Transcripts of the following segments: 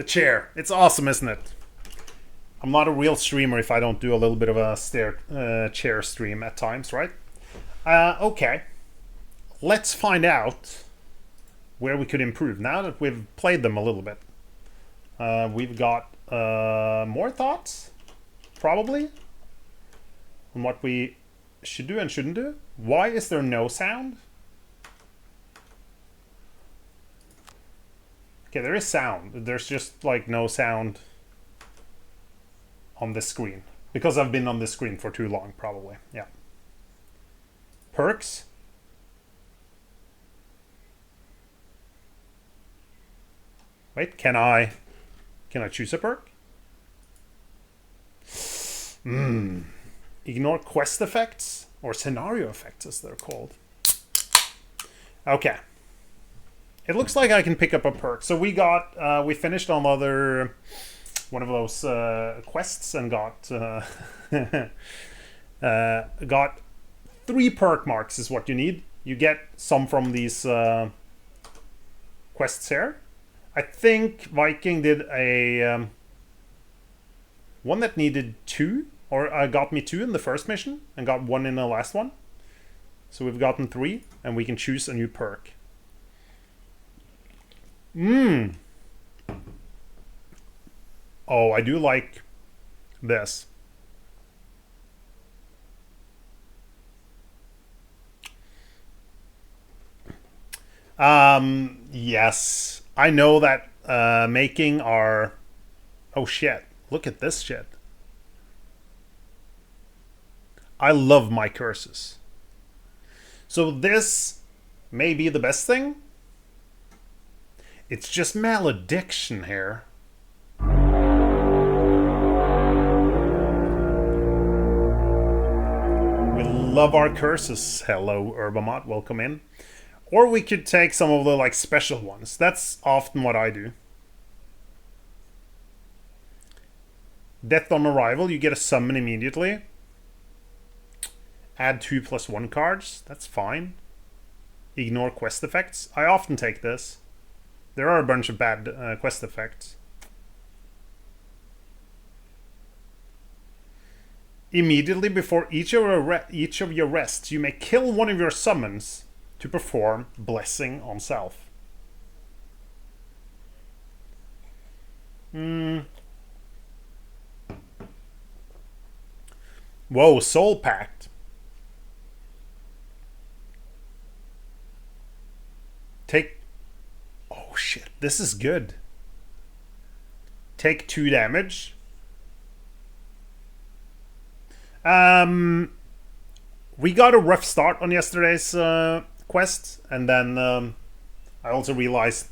The chair. It's awesome, isn't it? I'm not a real streamer if I don't do a little bit of a chair stream at times, right? Okay. Let's find out where we could improve now that we've played them a little bit. We've got more thoughts, probably, on what we should do and shouldn't do. Why is there no sound? Okay, there is sound. There's just like no sound on this screen. Because I've been on this screen for too long, probably. Yeah. Perks. Wait, can I choose a perk? Ignore quest effects or scenario effects as they're called. Okay. It looks like I can pick up a perk. So we finished another one of those quests and got 3 perk marks is what you need. You get some from these quests here. I think Viking did a one that needed 2, or got me 2 in the first mission and got 1 in the last one. So we've gotten 3, and we can choose a new perk. Oh, I do like this. Yes. I know that making our... Oh shit, look at this shit. I love my curses. So this may be the best thing. It's just malediction here. We love our curses. Hello, Herbamot, welcome in. Or we could take some of the like special ones. That's often what I do. Death on arrival, you get a summon immediately. Add 2+1 cards, that's fine. Ignore quest effects. I often take this. There are a bunch of bad quest effects. Immediately before each of your rests, you may kill one of your summons to perform blessing on self. Whoa, Soul Pact. Take... Oh shit, this is good. Take 2 damage. We got a rough start on yesterday's quest, and then I also realized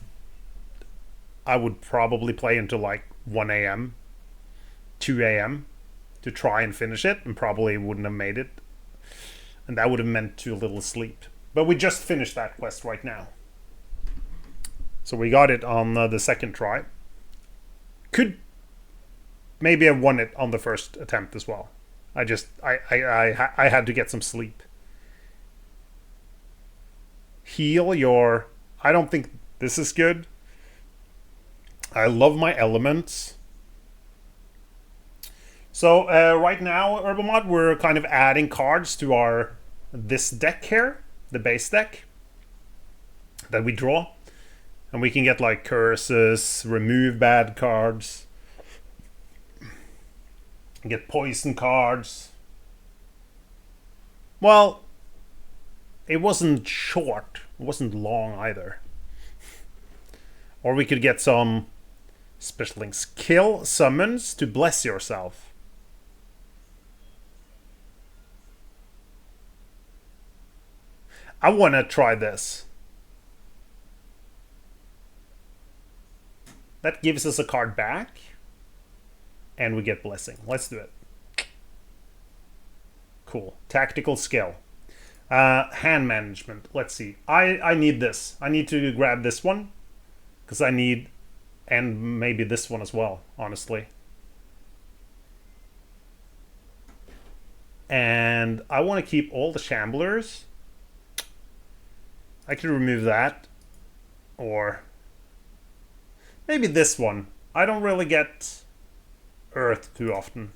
I would probably play until like 1 a.m., 2 a.m. to try and finish it, and probably wouldn't have made it. And that would have meant too little sleep. But we just finished that quest right now. So we got it on the second try. Could maybe have won it on the first attempt as well. I had to get some sleep. Heal your... I don't think this is good. I love my elements. So right now, Herbamot, we're kind of adding cards to this deck here, the base deck that we draw. And we can get like curses, remove bad cards, get poison cards. Well, it wasn't short, it wasn't long either. Or we could get some special links. Kill summons to bless yourself. I want to try this. That gives us a card back. And we get blessing. Let's do it. Cool. Tactical skill. Hand management. Let's see. I need this. I need to grab this one. Because I need... And maybe this one as well, honestly. And I want to keep all the shamblers. I could remove that. Or... maybe this one. I don't really get Earth too often.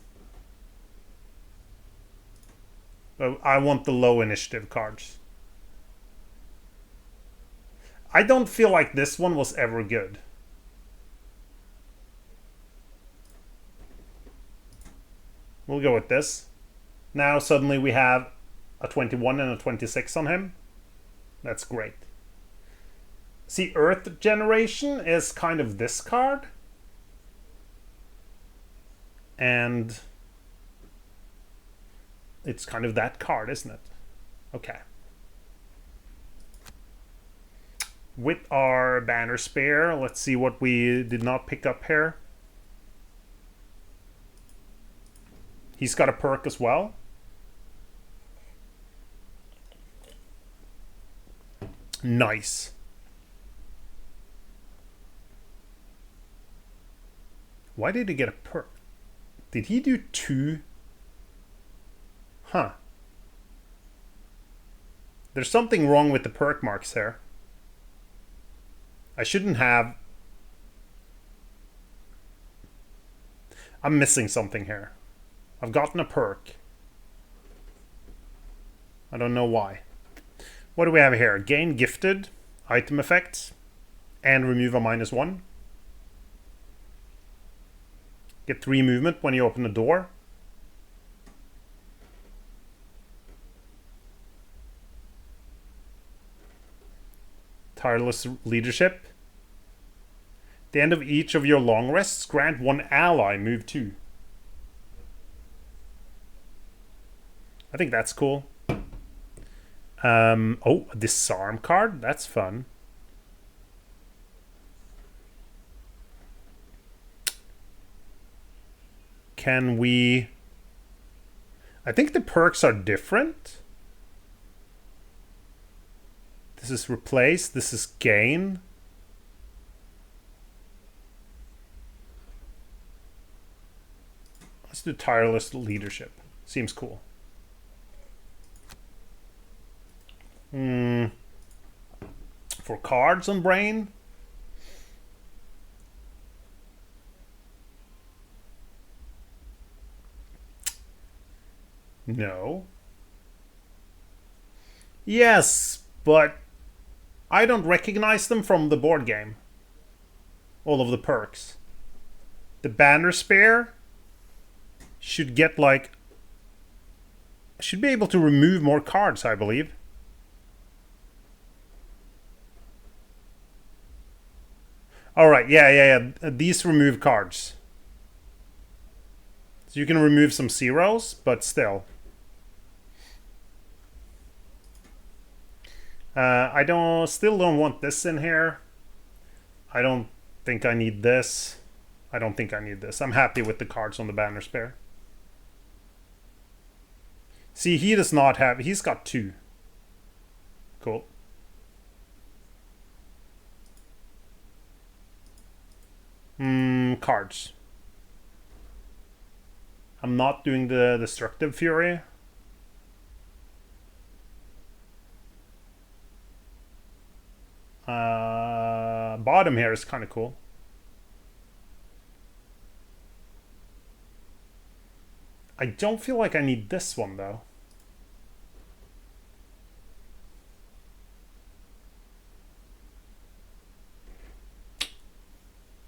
But I want the low initiative cards. I don't feel like this one was ever good. We'll go with this. Now suddenly we have a 21 and a 26 on him. That's great. See, Earth Generation is kind of this card. And it's kind of that card, isn't it? Okay. With our banner spare, let's see what we did not pick up here. He's got a perk as well. Nice. Why did he get a perk? Did he do 2? Huh. There's something wrong with the perk marks here. I shouldn't have. I'm missing something here. I've gotten a perk. I don't know why. What do we have here? Gain gifted, item effects, and remove a -1. Get 3 movement when you open the door. Tireless leadership. The end of each of your long rests, grant 1 ally move 2. I think that's cool. Oh, a disarm card. That's fun. Can we... I think the perks are different. This is replace. This is gain. Let's do tireless leadership. Seems cool. For cards on brain. No. Yes, but I don't recognize them from the board game. All of the perks. The banner spare should get like... should be able to remove more cards, I believe. Alright, yeah. These remove cards. So you can remove some zeros, but still. I still don't want this in here. I don't think I need this. I don't think I need this. I'm happy with the cards on the banner spare. See, he does not have... he's got 2. Cool. Cards. I'm not doing the Destructive Fury. Bottom here is kind of cool. I don't feel like I need this one though.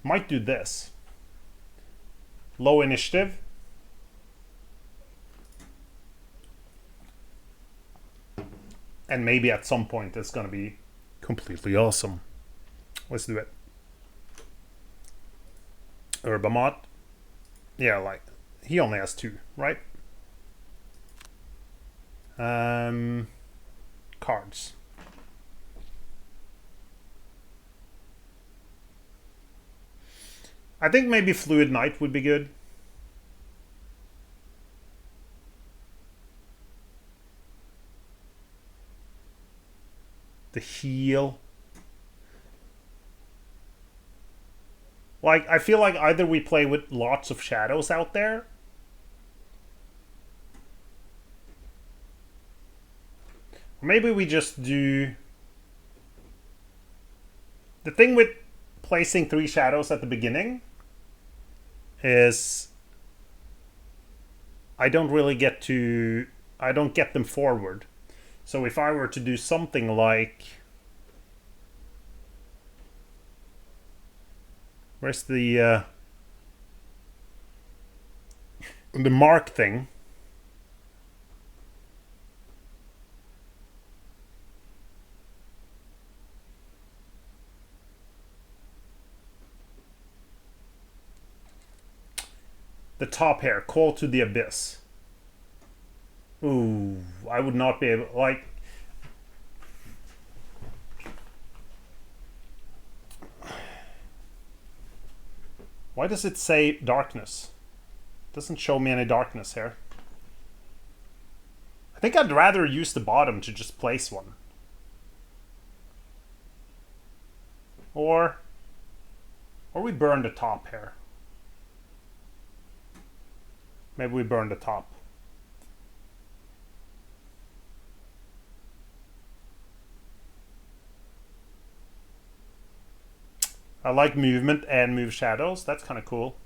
Might do this. Low initiative. And maybe at some point it's gonna be completely awesome. Let's do it. Herbamot. Yeah, like he only has 2, right? Cards. I think maybe Fluid Knight would be good. The heal. Like, I feel like either we play with lots of shadows out there, or maybe we just do... The thing with placing 3 shadows at the beginning is I don't get them forward. So if I were to do something like, where's the mark thing? The top here, call to the abyss. Ooh, I would not be able, like... Why does it say darkness? It doesn't show me any darkness here. I think I'd rather use the bottom to just place one. Or we burn the top here. Maybe we burn the top. I like movement and move shadows. That's kind of cool.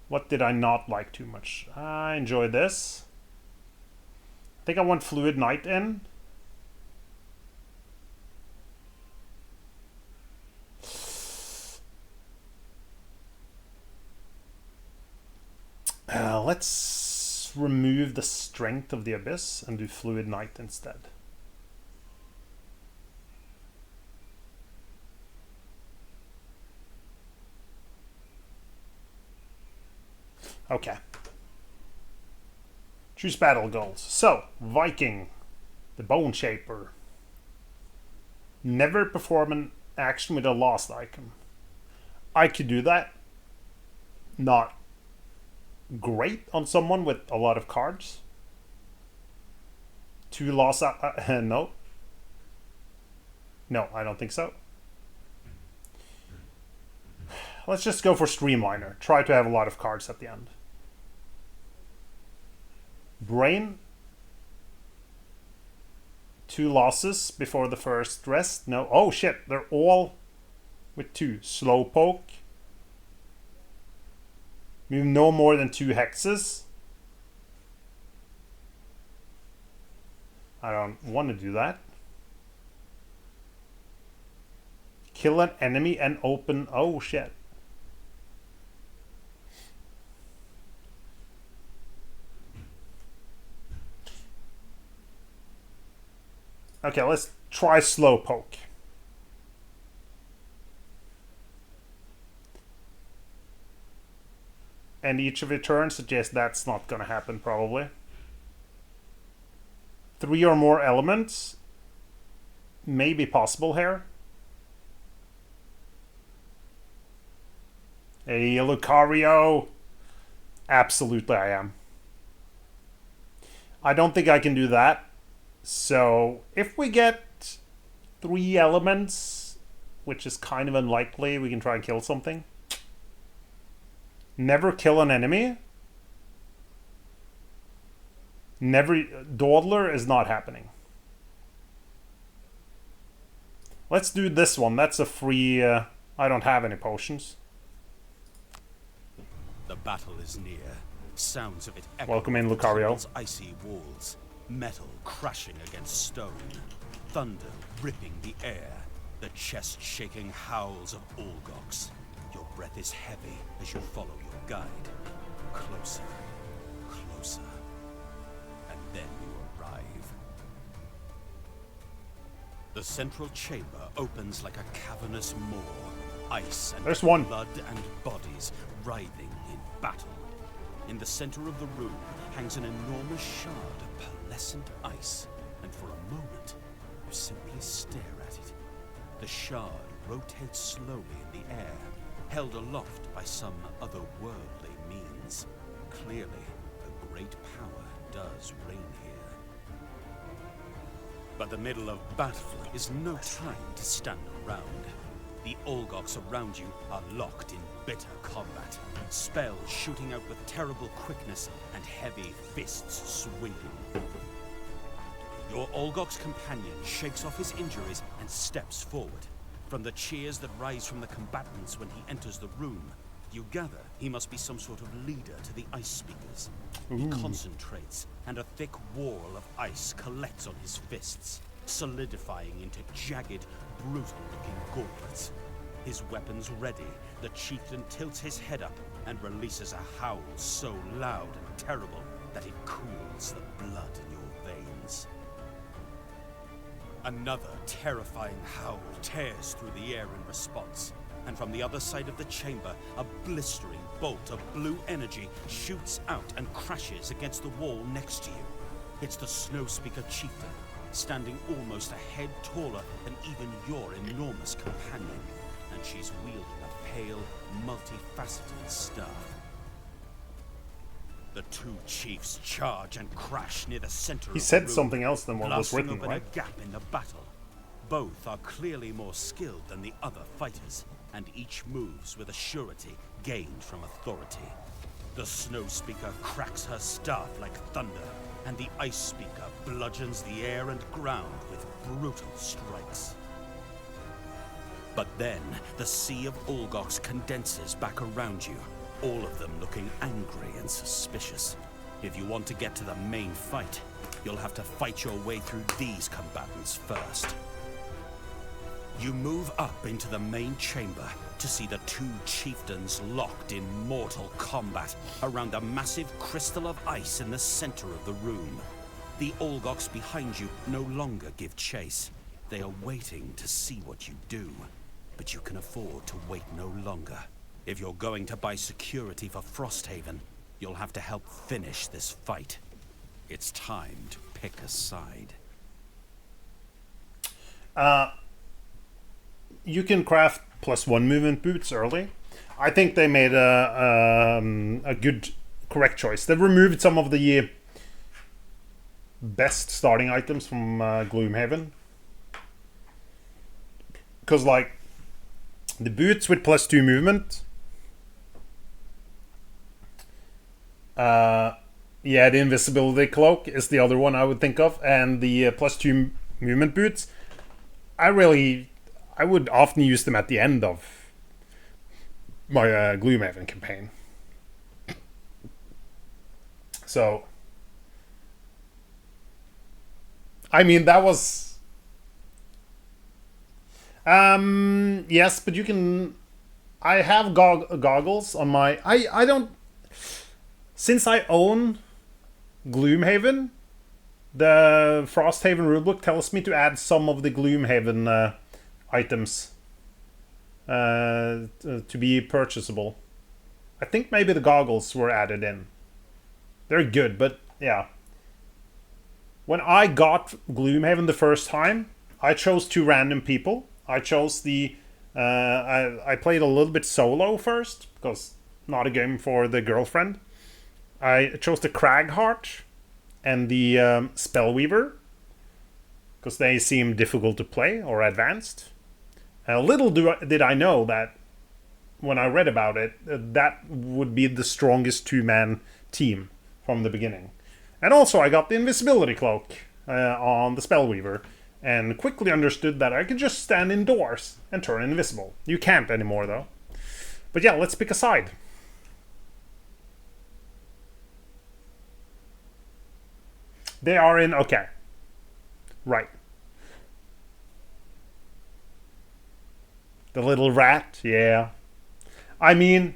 What did I not like too much? I enjoy this. I think I want Fluid Night in. Let's remove the Strength of the Abyss and do Fluid Night instead. Okay. Choose battle goals. So, Viking, the Bone Shaper. Never perform an action with a lost icon. I could do that. Not great on someone with a lot of cards. 2 lost... no. No, I don't think so. Let's just go for Streamliner. Try to have a lot of cards at the end. Brain. 2 losses before the first rest. No. Oh shit, they're all with 2. Slowpoke. Move no more than 2 hexes. I don't want to do that. Kill an enemy and open... Oh shit. Okay, let's try Slowpoke. And each of your turns suggests that's not going to happen, probably. 3 or more elements may be possible here. Hey, Lucario. Absolutely, I am. I don't think I can do that. So, if we get 3 elements, which is kind of unlikely, we can try and kill something. Never kill an enemy. Never... Dawdler is not happening. Let's do this one. That's a free... I don't have any potions. The battle is near. Sounds of it echo. Welcome in, Lucario. Icy walls. Metal crashing against stone. Thunder ripping the air. The chest-shaking howls of Olgox. Your breath is heavy as you follow your guide. Closer, closer. And then you arrive. The central chamber opens like a cavernous maw. Ice and blood and bodies writhing in battle. In the center of the room hangs an enormous shard of pearlescent ice, and for a moment, you simply stare at it. The shard rotates slowly in the air, held aloft by some otherworldly means. Clearly, a great power does reign here. But the middle of battle is no time to stand around. The Olgox around you are locked in bitter combat, spells shooting out with terrible quickness and heavy fists swinging. Your Olgox companion shakes off his injuries and steps forward. From the cheers that rise from the combatants when he enters the room, you gather he must be some sort of leader to the ice speakers. He concentrates, and a thick wall of ice collects on his fists, solidifying into jagged, brutal-looking gauntlets. His weapons ready, the chieftain tilts his head up and releases a howl so loud and terrible that it cools the blood in your veins. Another terrifying howl tears through the air in response, and from the other side of the chamber, a blistering bolt of blue energy shoots out and crashes against the wall next to you. It's the Snowspeaker chieftain, standing almost a head taller than even your enormous companion, and she's wielding a pale, multifaceted staff. The two chiefs charge and crash near the center of the room. He said something else than what was written, open right? a gap in the battle. Both are clearly more skilled than the other fighters, and each moves with a surety gained from authority. The Snowspeaker cracks her staff like thunder, and the Ice Speaker bludgeons the air and ground with brutal strikes. But then, the sea of Olgox condenses back around you, all of them looking angry and suspicious. If you want to get to the main fight, you'll have to fight your way through these combatants first. You move up into the main chamber to see the two chieftains locked in mortal combat around a massive crystal of ice in the center of the room. The Olgox behind you no longer give chase. They are waiting to see what you do, but you can afford to wait no longer. If you're going to buy security for Frosthaven, you'll have to help finish this fight. It's time to pick a side. You can craft +1 movement boots early. I think they made a good, correct choice. They've removed some of the best starting items from Gloomhaven. Because, like, the boots with +2 movement... yeah, the invisibility cloak is the other one I would think of, and the +2 movement boots. I would often use them at the end of my Gloomhaven campaign. So, I mean, that was... yes, but you can... I have goggles on my... I don't... Since I own Gloomhaven, the Frosthaven rulebook tells me to add some of the Gloomhaven items to be purchasable. I think maybe the goggles were added in. They're good, but yeah. When I got Gloomhaven the first time, I chose 2 random people. I chose the... I played a little bit solo first, because not a game for the girlfriend. I chose the Cragheart and the Spellweaver, because they seem difficult to play or advanced. Little did I know that when I read about it, that would be the strongest 2-man team from the beginning. And also I got the invisibility cloak on the Spellweaver, and quickly understood that I could just stand indoors and turn invisible. You can't anymore, though. But yeah, let's pick a side. They are in... Okay. Right. The little rat, yeah. I mean...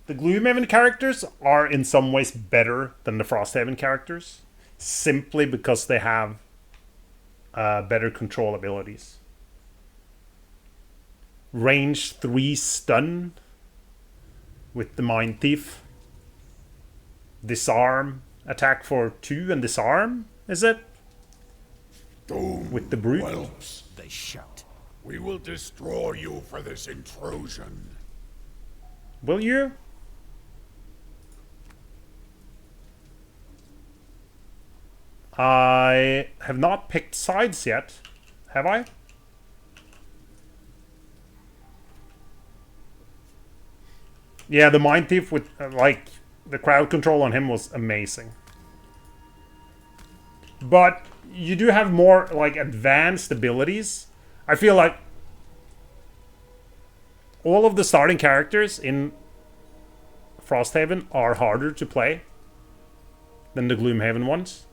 The Gloomhaven characters are in some ways better than the Frosthaven characters. Simply because they have better control abilities. Range 3 stun with the Mind Thief. Disarm, attack for 2 and disarm, is it? Doom with the brute. whelps, They shout. we will destroy you for this intrusion. Will you? I have not picked sides yet, have I? Yeah, the Mind Thief with, the crowd control on him was amazing. But you do have more like advanced abilities. I feel like all of the starting characters in Frosthaven are harder to play than the Gloomhaven ones.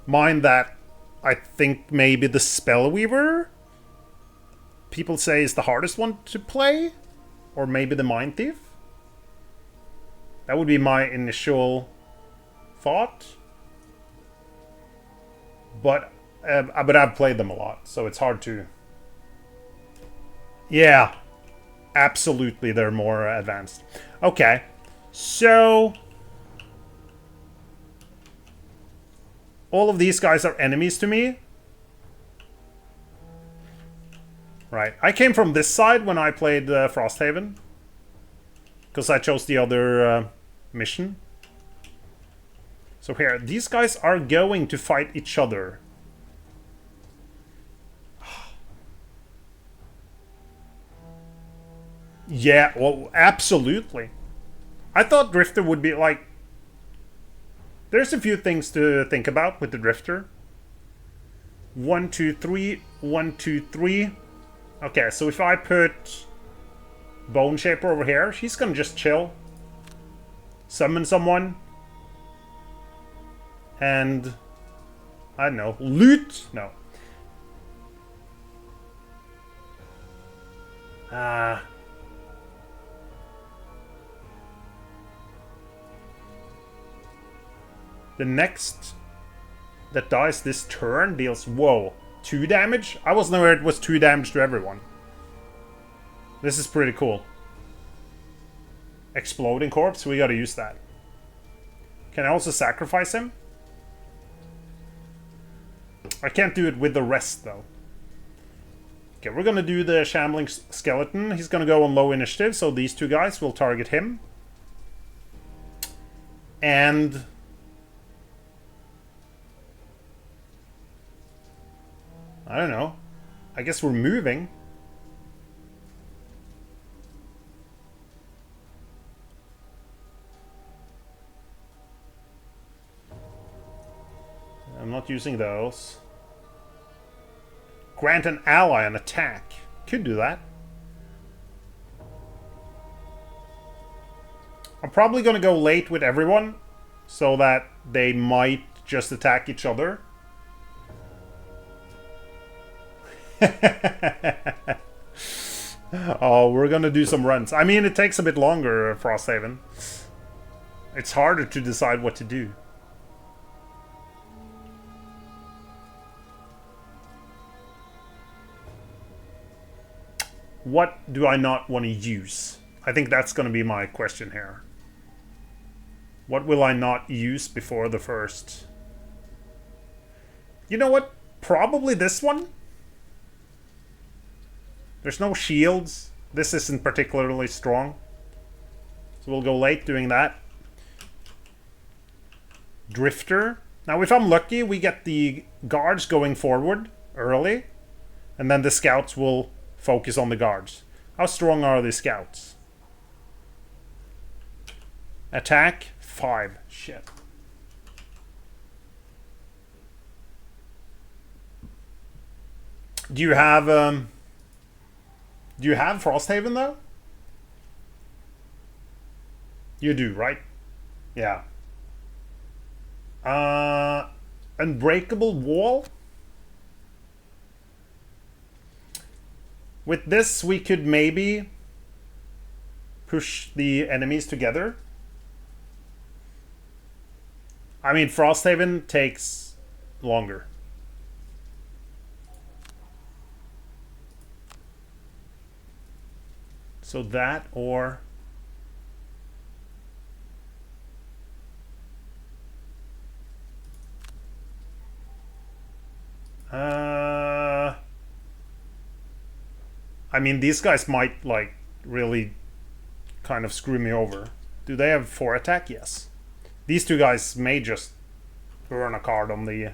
Mind that I think maybe the Spellweaver people say is the hardest one to play, or maybe the Mind Thief. That would be my initial thought. But I've played them a lot, so it's hard to... Yeah, absolutely, they're more advanced. Okay, so... all of these guys are enemies to me. Right, I came from this side when I played Frosthaven. Because I chose the other mission. So here, these guys are going to fight each other. Yeah, well, absolutely. I thought Drifter would be like... There's a few things to think about with the Drifter. 1, 2, 3. 1, 2, 3. Okay, so if I put Bone Shaper over here, she's gonna just chill. Summon someone. And... I don't know. Loot? No. The next that dies this turn deals... Whoa. 2 damage? I wasn't aware it was 2 damage to everyone. This is pretty cool. Exploding corpse, we gotta use that. Can I also sacrifice him? I can't do it with the rest, though. Okay, we're gonna do the Shambling Skeleton. He's gonna go on low initiative, so these 2 guys will target him. And... I don't know. I guess we're moving. I'm not using those. Grant an ally an attack. Could do that. I'm probably gonna go late with everyone, so that they might just attack each other. Oh, we're gonna do some runs. I mean, it takes a bit longer, Frosthaven. It's harder to decide what to do. What do I not want to use? I think that's gonna be my question here. What will I not use before the first? You know what? Probably this one? There's no shields. This isn't particularly strong. So we'll go late doing that. Drifter. Now if I'm lucky, we get the guards going forward early. And then the scouts will focus on the guards. How strong are the scouts? Attack 5. Shit. Do you have Frosthaven though? You do, right? Yeah. Unbreakable wall? With this we could maybe push the enemies together. I mean, Frosthaven takes longer. So that, or... I mean, these guys might, like, really kind of screw me over. Do they have 4 attack? Yes. These 2 guys may just burn a card on the...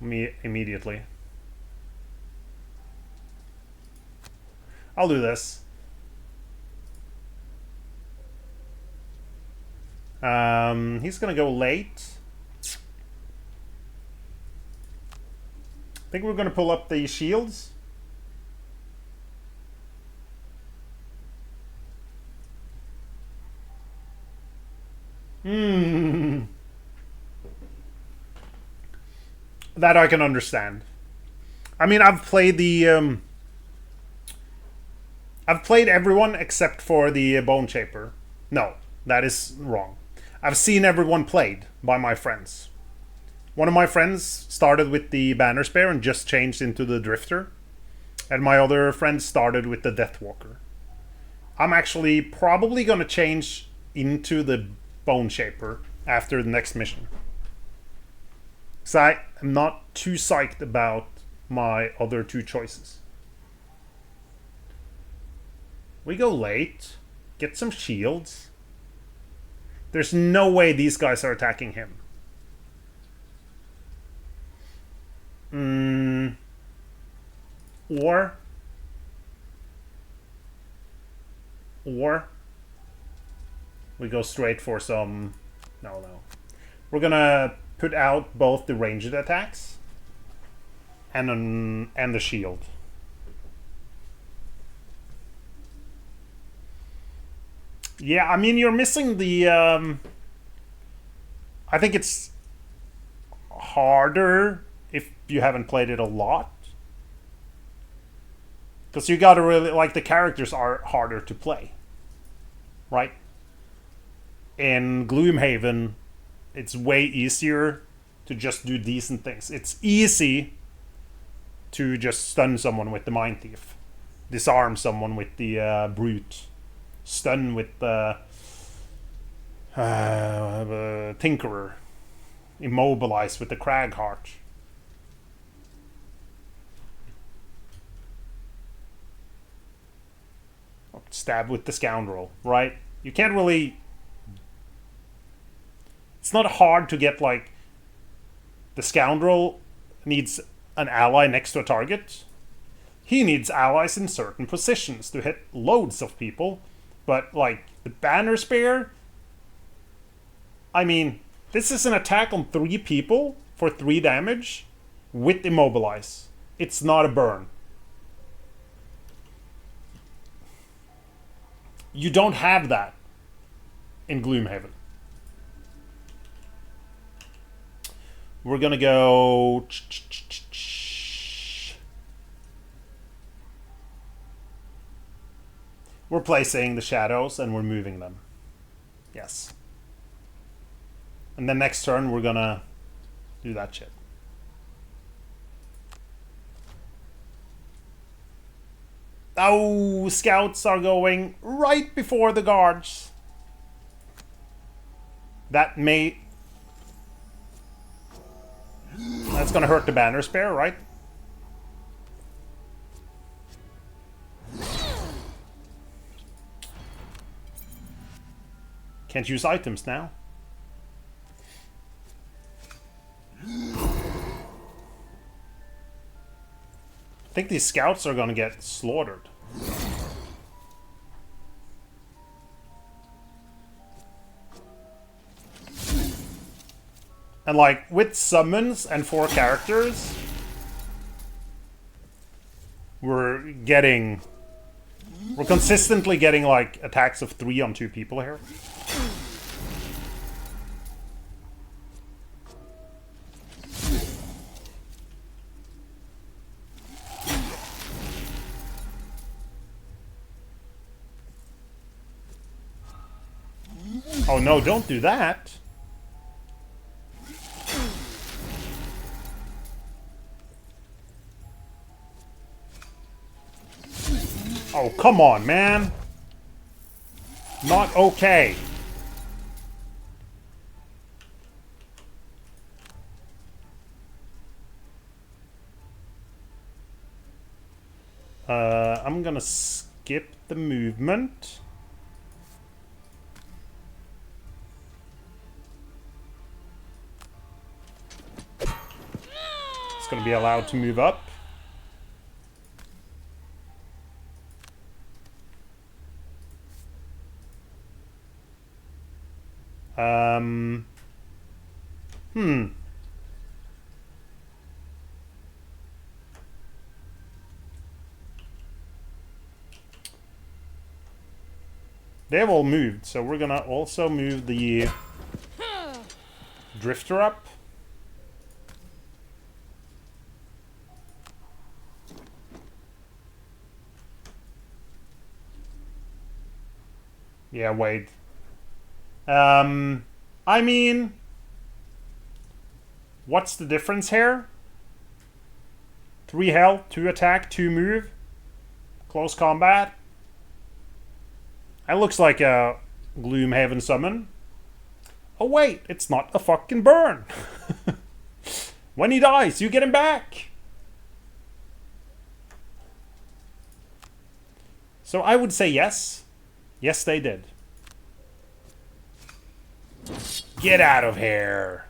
me immediately. I'll do this. He's gonna go late. think we're gonna pull up the shields. That I can understand. I mean, I've played the I've played everyone except for the Bone Shaper. No, that is wrong. I've seen everyone played by my friends. One of my friends started with the Banner Spear and just changed into the Drifter. And my other friend started with the Deathwalker. I'm actually probably gonna change into the Bone Shaper after the next mission. So I am not too psyched about my other two choices. We go late. Get some shields. There's no way these guys are attacking him. Or we go straight for some... No. We're gonna put out both the ranged attacks and the shield. Yeah, I mean, you're missing the... I think it's harder if you haven't played it a lot. Because you gotta really... Like, the characters are harder to play. Right? In Gloomhaven, it's way easier to just do decent things. It's easy to just stun someone with the Mind Thief. Disarm someone with the Brute. Stun with the Tinkerer. Immobilize with the Cragheart. Stab with the Scoundrel, right? You can't really... It's not hard to get, like... The Scoundrel needs an ally next to a target. He needs allies in certain positions to hit loads of people. But, like, the Banner Spear... I mean, this is an attack on 3 people for 3 damage with Immobilize. It's not a burn. You don't have that in Gloomhaven. We're gonna go... We're placing the shadows and we're moving them. Yes. And then next turn we're gonna do that shit. Oh, scouts are going right before the guards. That may... That's gonna hurt the Banner Spear, right? Can't use items now. I think these scouts are gonna get slaughtered. And like, with summons and 4 characters, we're consistently getting like attacks of 3 on 2 people here. Oh no, don't do that. Oh, come on, man. Not okay. I'm gonna skip the movement. It's gonna be allowed to move up. They've all moved, so we're gonna also move the drifter up. Yeah, wait. I mean, what's the difference here? 3 health, 2 attack, 2 move. Close combat. That looks like a Gloomhaven summon. Oh wait, it's not a fucking burn. When he dies, you get him back. So I would say yes. Yes, they did. Get out of here.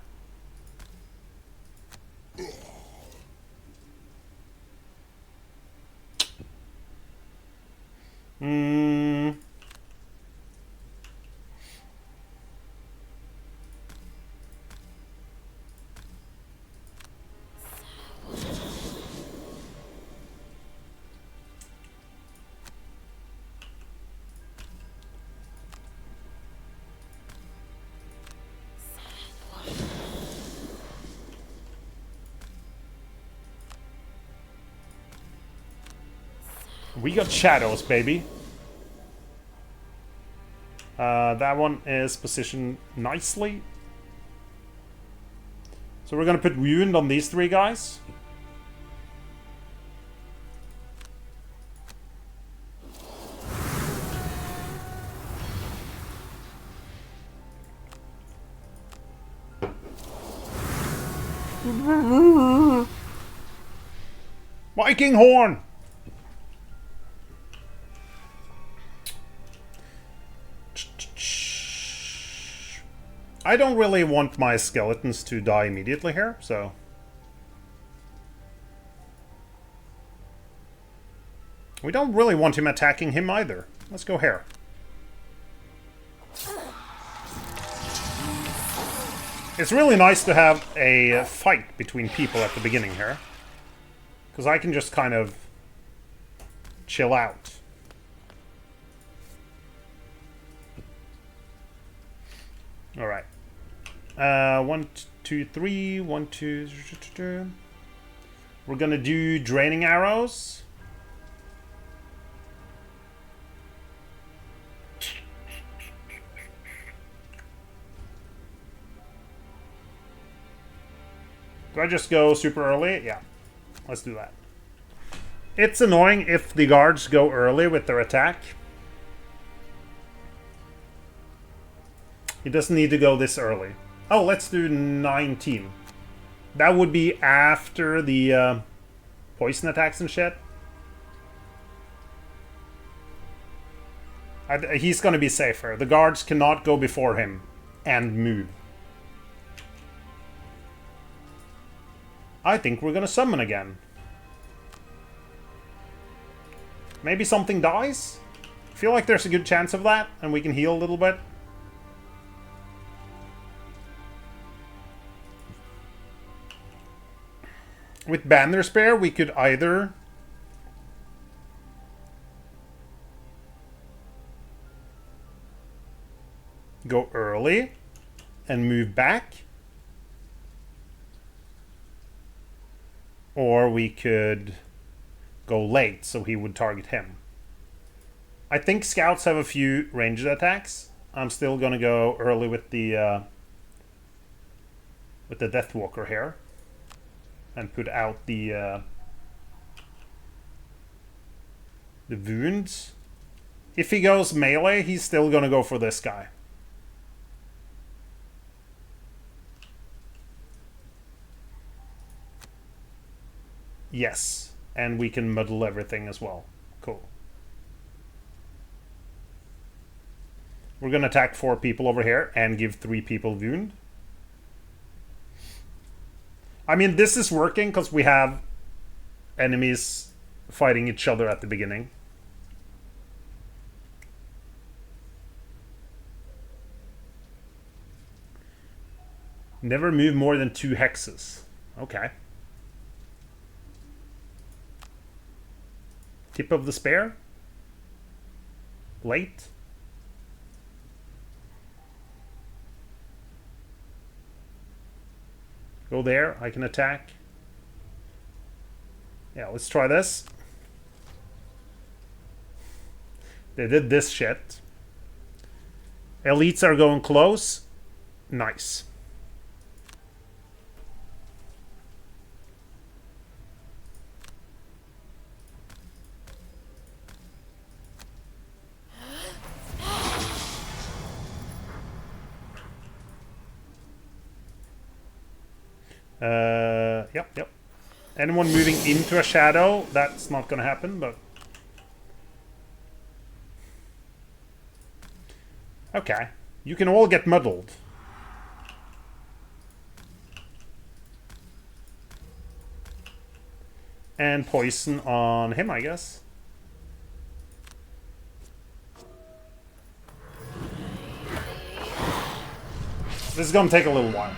We got shadows, baby. That one is positioned nicely. So we're gonna put wound on these 3 guys. Viking horn! I don't really want my skeletons to die immediately here, so... We don't really want him attacking him either. Let's go here. It's really nice to have a fight between people at the beginning here. Because I can just kind of chill out. Alright. 1, 2, 3. 1, 2. We're gonna do draining arrows. Do I just go super early? Yeah. Let's do that. It's annoying if the guards go early with their attack. He doesn't need to go this early. Oh, let's do 19. That would be after the poison attacks and shit. He's gonna be safer. The guards cannot go before him and move. I think we're gonna summon again. Maybe something dies? I feel like there's a good chance of that, and we can heal a little bit. With Banner Spear, we could either go early and move back, or we could go late so he would target him. I think scouts have a few ranged attacks. I'm still gonna go early with the Deathwalker here. And put out the wounds. If he goes melee, he's still gonna go for this guy. Yes, and we can muddle everything as well. Cool. We're gonna attack 4 people over here and give 3 people wound. I mean, this is working because we have enemies fighting each other at the beginning. Never move more than 2 hexes. Okay. Tip of the spear. Late. Go there. I can attack. Yeah, let's try this. They did this shit. Elites are going close. Nice. Yep. Anyone moving into a shadow, that's not gonna happen, but... Okay. You can all get muddled. And poison on him, I guess. This is gonna take a little while.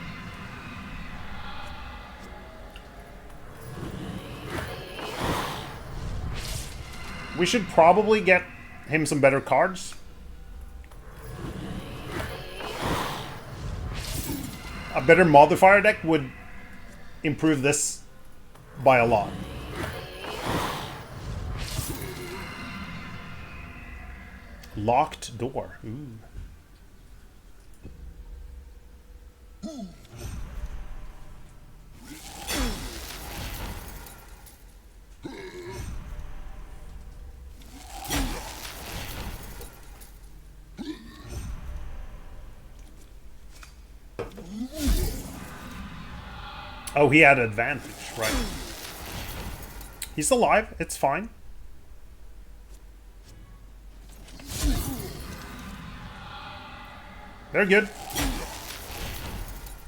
We should probably get him some better cards. A better modifier deck would improve this by a lot. Locked door. Ooh. Oh, he had advantage, right. He's alive, it's fine. They're good.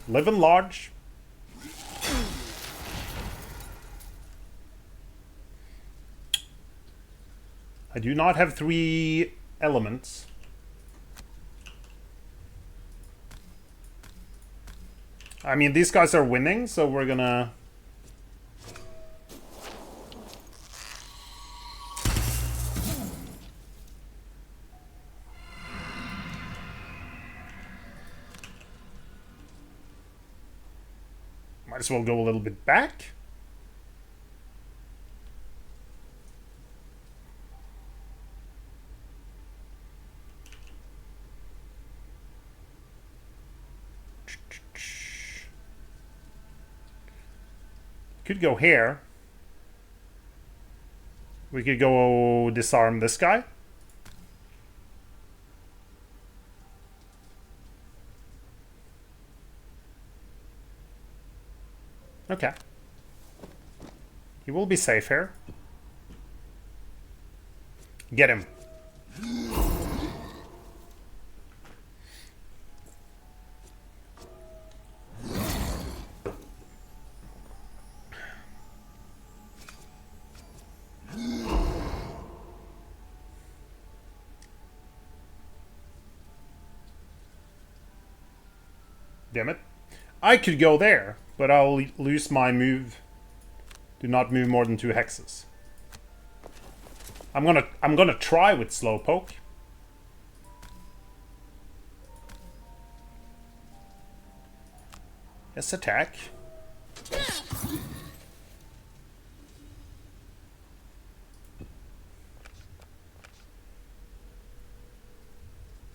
Living large. I do not have 3 elements. I mean, these guys are winning, so we're gonna... Might as well go a little bit back. Could go here. We could go disarm this guy. Okay. He will be safe here. Get him. Damn it. I could go there, but I'll lose my move. Do not move more than 2 hexes. I'm gonna try with Slowpoke. Yes, attack.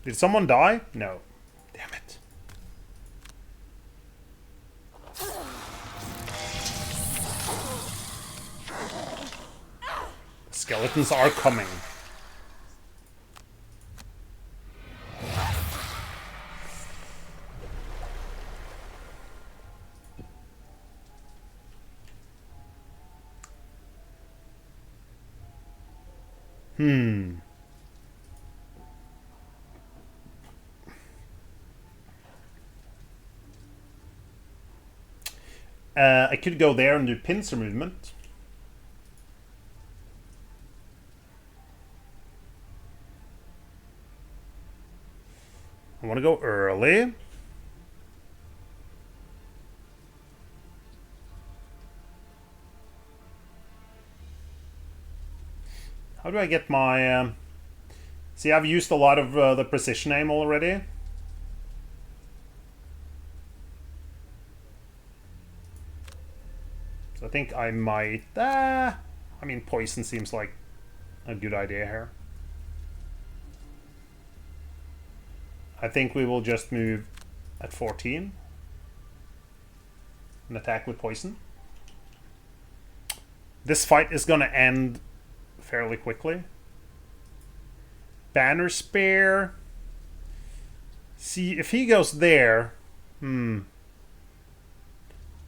Did someone die? No. Damn it. Skeletons are coming. I could go there and do pincer movement. I want to go early. How do I get my... See, I've used a lot of the precision aim already. think I might... I mean, poison seems like a good idea here. I think we will just move at 14 and attack with poison. This fight is gonna end fairly quickly. Banner Spear. See, if he goes there...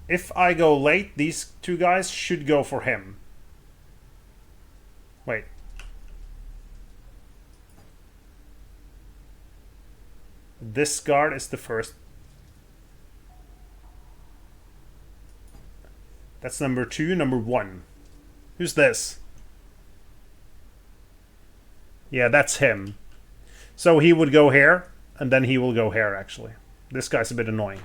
If I go late, these two guys should go for him. Wait. This guard is the first. That's number 2, number 1. Who's this? Yeah, that's him. So he would go here, and then he will go here, actually. This guy's a bit annoying.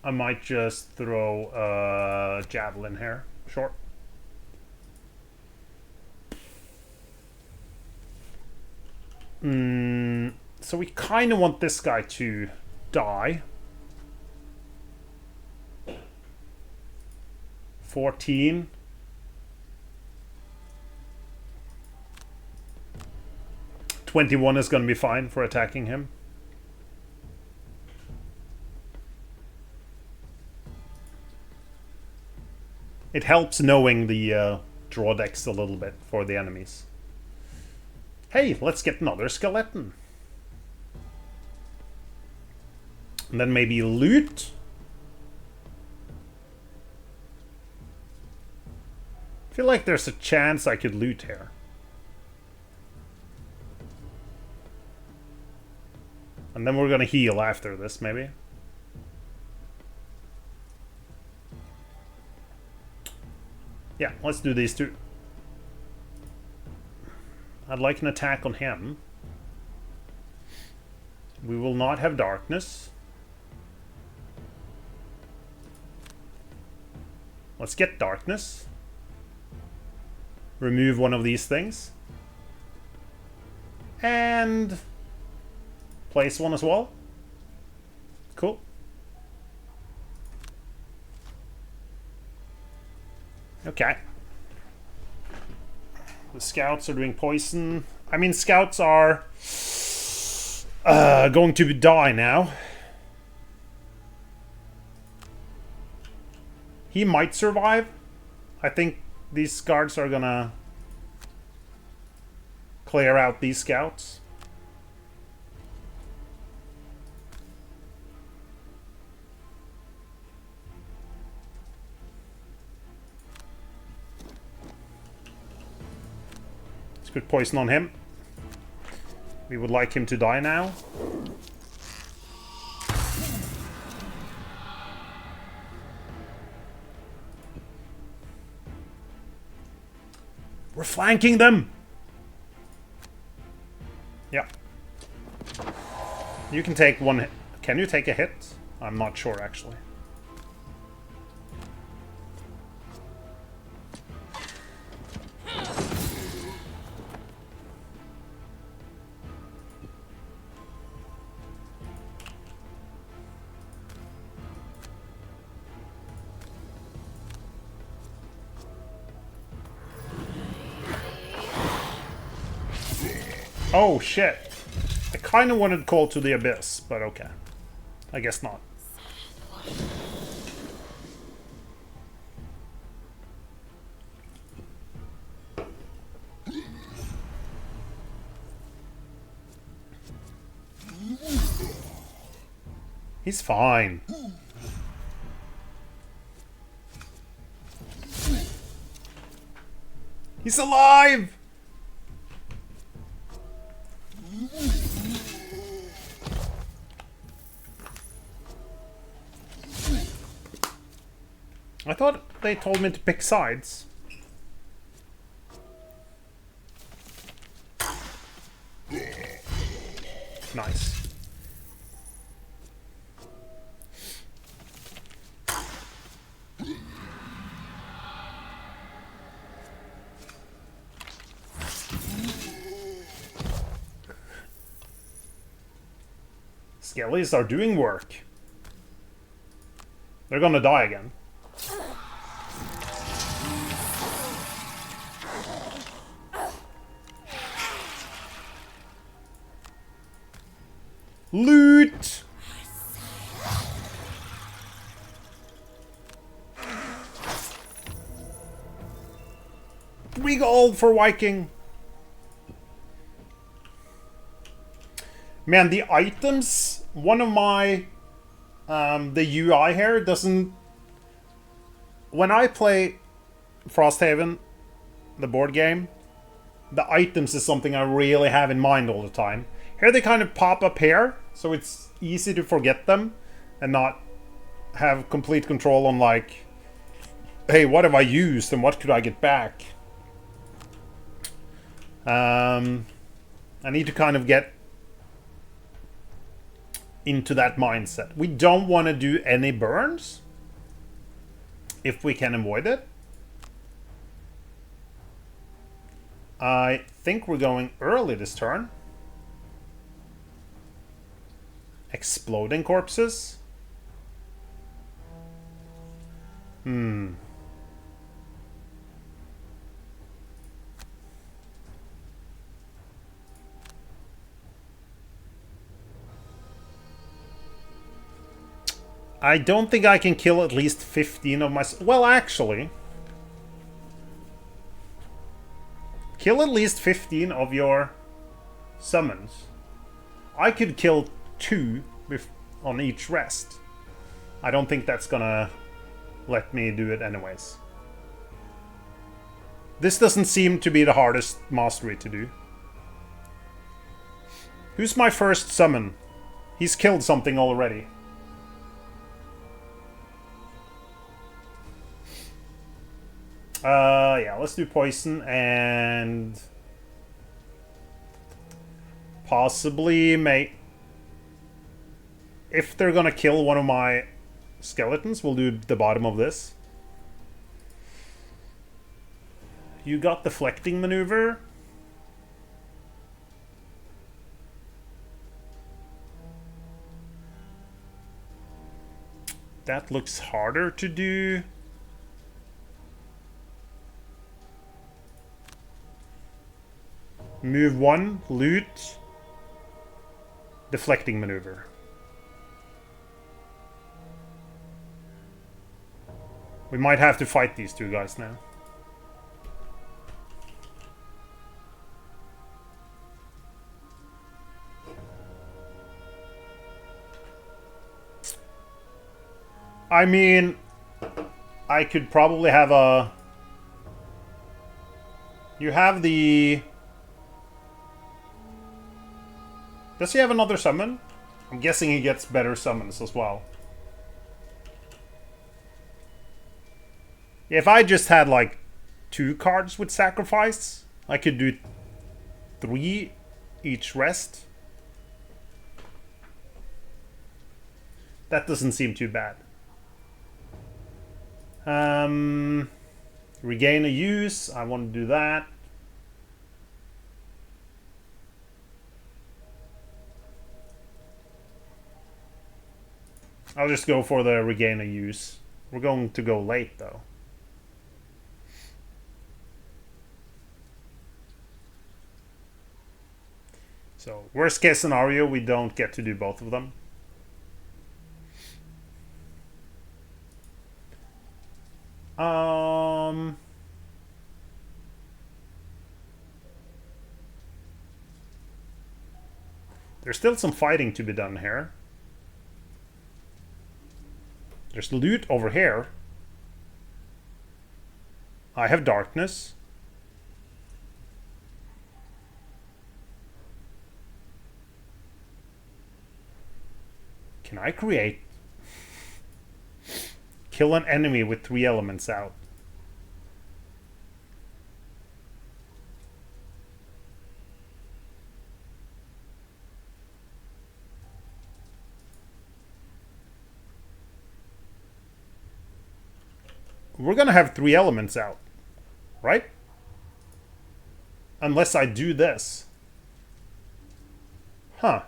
I might just throw a javelin here. Short. So we kind of want this guy to die. 14. $21 is going to be fine for attacking him. It helps knowing the draw decks a little bit for the enemies. Hey, let's get another skeleton. And then maybe loot. I feel like there's a chance I could loot here. And then we're gonna heal after this, maybe. Yeah, let's do these two. I'd like an attack on him. We will not have darkness. Let's get darkness. Remove one of these things. And place one as well. Cool. Okay. The scouts are doing poison. I mean, scouts are going to die now. He might survive. I think these guards are gonna clear out these scouts. Let's put poison on him. We would like him to die now. We're flanking them! Yeah. You can take one hit. Can you take a hit? I'm not sure, actually. Oh, shit. I kind of wanted Call to the Abyss, but okay. I guess not. He's fine. He's alive! I thought they told me to pick sides. Nice. Skellies are doing work. They're gonna die again. Loot! We go for Viking. Man, the items, one of my, the UI here doesn't, when I play Frosthaven, the board game, the items is something I really have in mind all the time. Here they kind of pop up here, so it's easy to forget them and not have complete control on like, hey, what have I used and what could I get back? I need to kind of get into that mindset. We don't want to do any burns if we can avoid it. I think we're going early this turn. Exploding corpses. I don't think I can kill at least 15 of my... Well, actually... Kill at least 15 of your summons. I could kill 2 on each rest. I don't think that's gonna let me do it anyways. This doesn't seem to be the hardest mastery to do. Who's my first summon? He's killed something already. Yeah, let's do poison and possibly make... If they're gonna kill one of my skeletons, we'll do the bottom of this. You got deflecting maneuver. That looks harder to do. Move 1, loot, deflecting maneuver. We might have to fight these two guys now. I mean, I could probably have a... You have the... Does he have another summon? I'm guessing he gets better summons as well. If I just had like 2 cards with sacrifice, I could do 3 each rest. That doesn't seem too bad. Regain a use. I want to do that. I'll just go for the regain a use. We're going to go late though. So, worst case scenario, we don't get to do both of them. There's still some fighting to be done here. There's loot over here. I have darkness. Can I create? Kill an enemy with 3 elements out. We're gonna have 3 elements out, right? Unless I do this. Huh.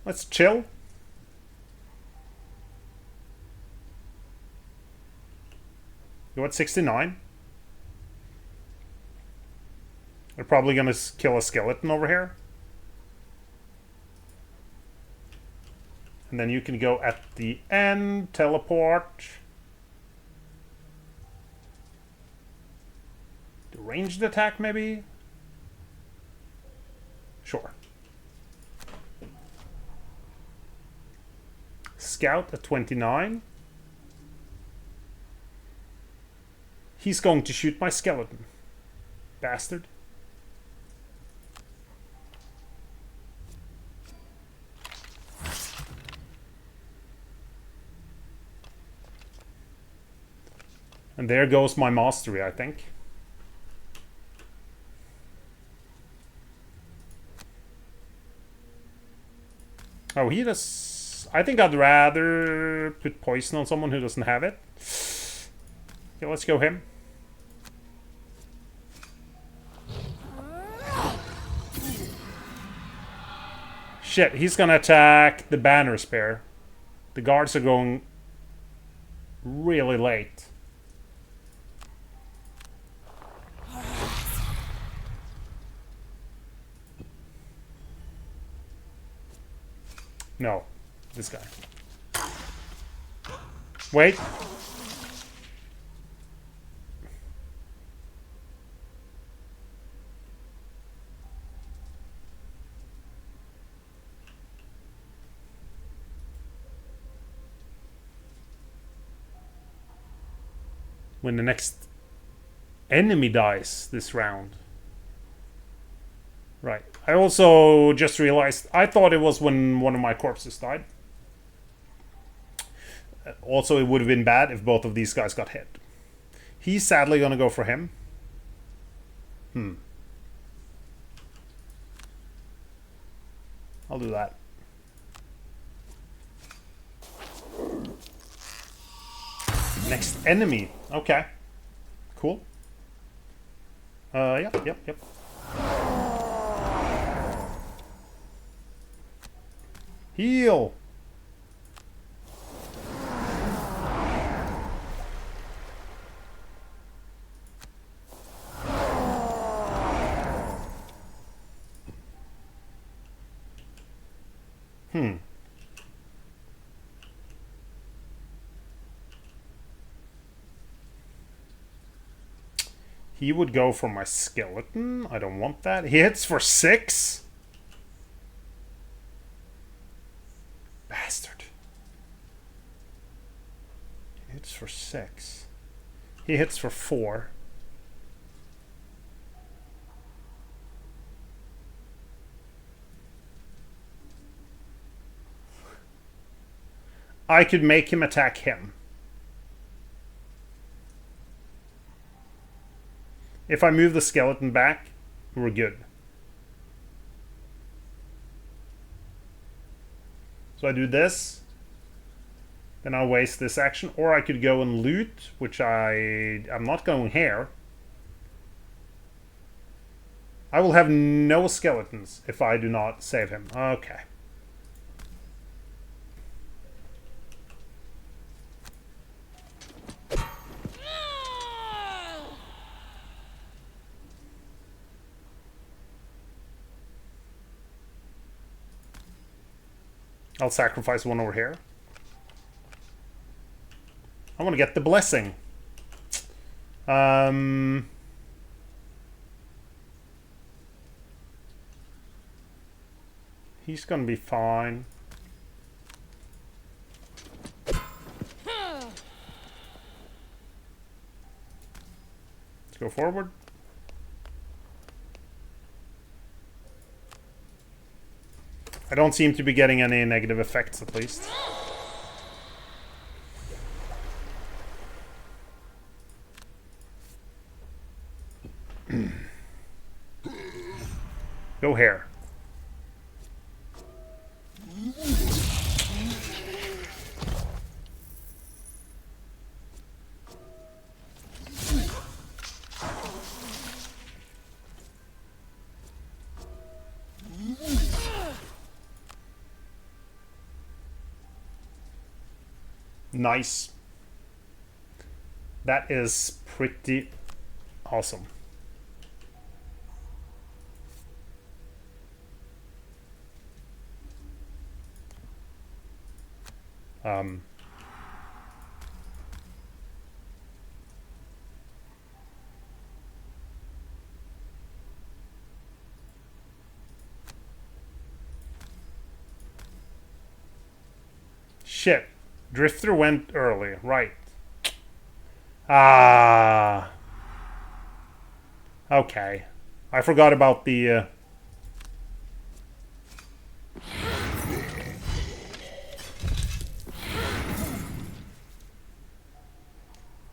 Let's chill. You're at 69. They're probably gonna kill a skeleton over here. And then you can go at the end, teleport. The ranged attack, maybe? Sure. Scout at 29. He's going to shoot my skeleton. Bastard. And there goes my mastery, I think. Oh, he does... I think I'd rather put poison on someone who doesn't have it. Okay, let's go him. Shit, he's gonna attack the banner spear. The guards are going really late. No, this guy. Wait. When the next enemy dies this round. Right. I also just realized, I thought it was when one of my corpses died. Also, it would have been bad if both of these guys got hit. He's sadly gonna go for him. I'll do that. Next enemy. Okay. Cool. Yep. Heal. He would go for my skeleton. I don't want that. He hits for 6. Bastard. He hits for 6. He hits for 4. I could make him attack him. If I move the skeleton back, we're good. So I do this. Then I'll waste this action. Or I could go and loot, which I'm not going here. I will have no skeletons if I do not save him. Okay. I'll sacrifice one over here. I want to get the blessing. He's gonna be fine. Let's go forward. I don't seem to be getting any negative effects, at least. Go here. Nice. That is pretty awesome. Shit. Drifter went early. Right. Ah. Okay. I forgot about the...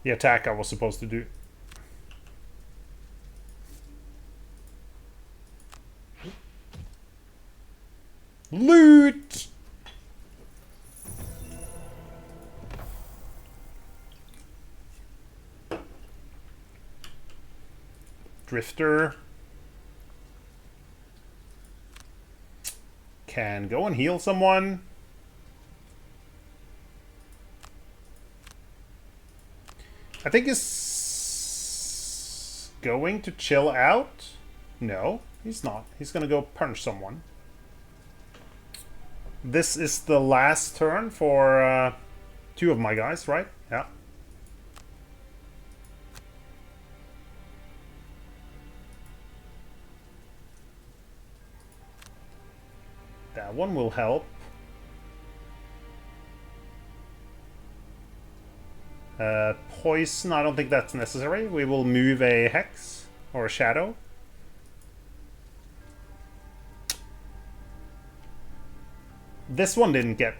the attack I was supposed to do. Loot! Drifter can go and heal someone. I think he's going to chill out. No, he's not. He's gonna go punch someone. This is the last turn for two of my guys, right? Yeah. That one will help. Poison, I don't think that's necessary. We will move a hex or a shadow. This one didn't get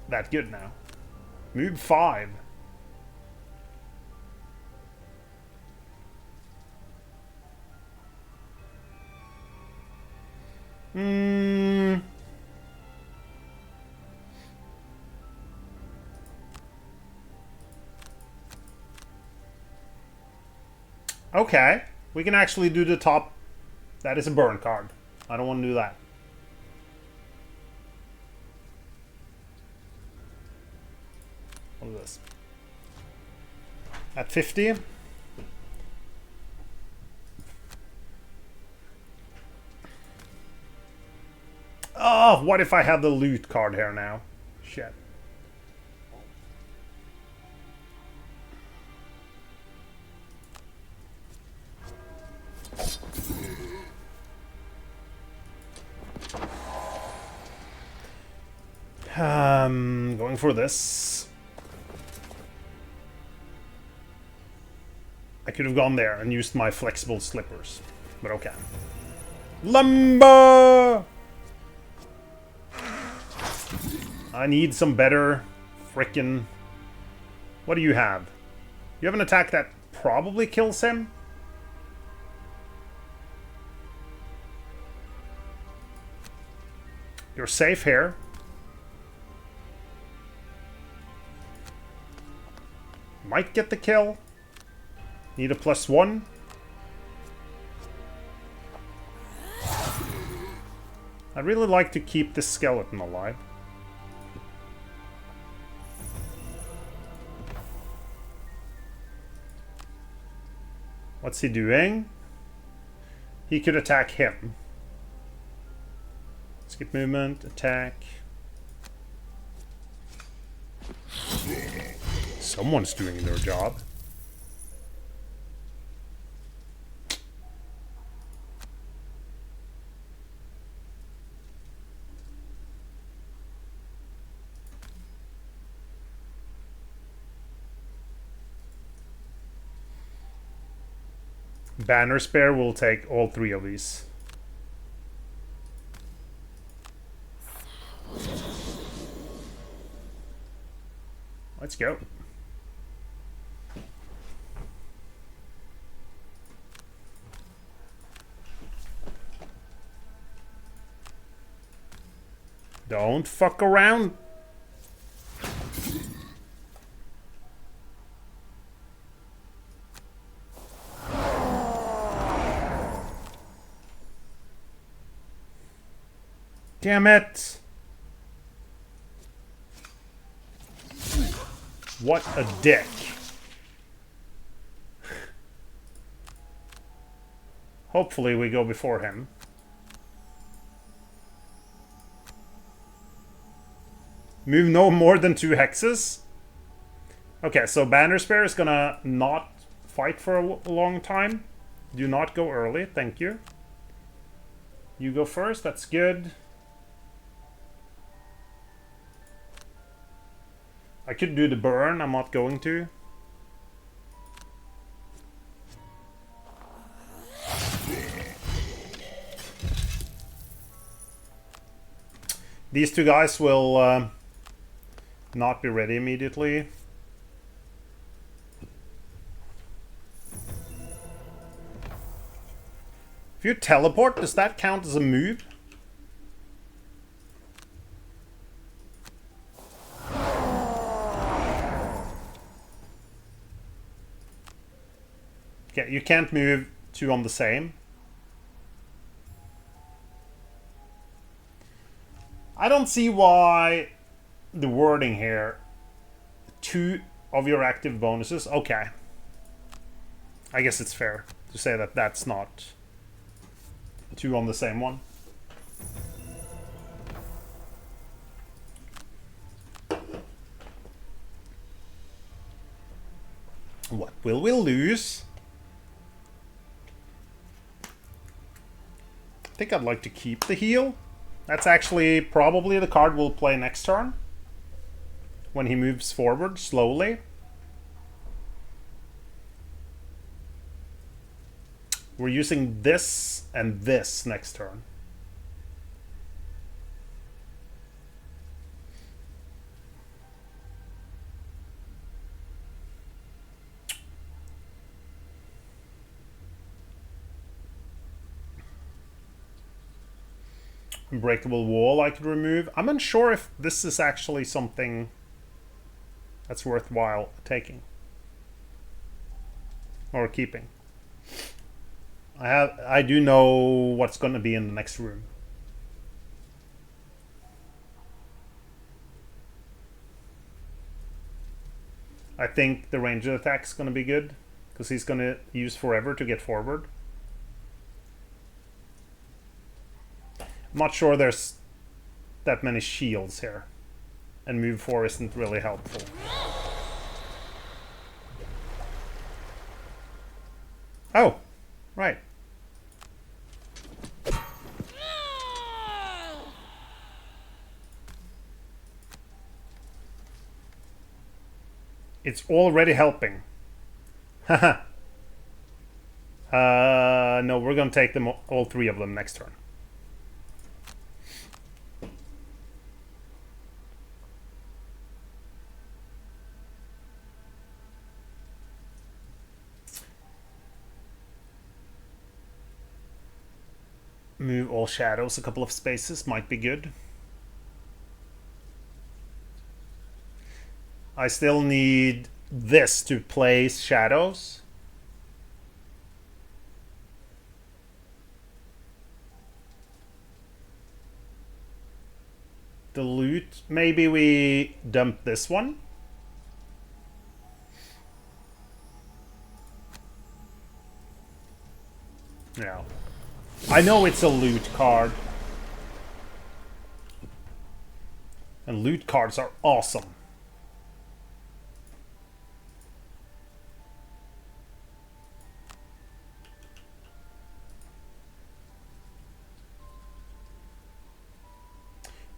that good now. Move 5. Okay, we can actually do the top. That is a burn card. I don't want to do that. What is this? At 50. Oh, what if I have the loot card here now? Shit. Going for this. I could have gone there and used my flexible slippers, but okay. Lumber! I need some better frickin'... What do you have? You have an attack that probably kills him? You're safe here. Might get the kill. Need a +1. I'd really like to keep this skeleton alive. What's he doing? He could attack him. Skip movement, attack. Someone's doing their job. Banner Spare will take all 3 of these. Let's go. Don't fuck around. Damn it. What a dick. Hopefully we go before him. Move no more than 2 hexes. Okay, so Banner Spear is gonna not fight for a long time. Do not go early, thank you. You go first, that's good. I could do the burn, I'm not going to. These 2 guys will not be ready immediately. If you teleport, does that count as a move? Okay, you can't move 2 on the same. I don't see why the wording here, 2 of your active bonuses. Okay. I guess it's fair to say that that's not 2 on the same one. What will we lose? I think I'd like to keep the heal. That's actually probably the card we'll play next turn. When he moves forward slowly. We're using this and this next turn. Unbreakable wall I could remove. I'm unsure if this is actually something that's worthwhile taking. Or keeping. I do know what's going to be in the next room. I think the ranged attack's going to be good, because he's going to use forever to get forward. I'm not sure there's that many shields here, and move 4 isn't really helpful. Oh, right. It's already helping. Haha. No, we're gonna take them all 3 of them next turn. Move all shadows a couple of spaces might be good. I still need this to place shadows. The loot, maybe we dump this one. Yeah. I know it's a loot card. And loot cards are awesome.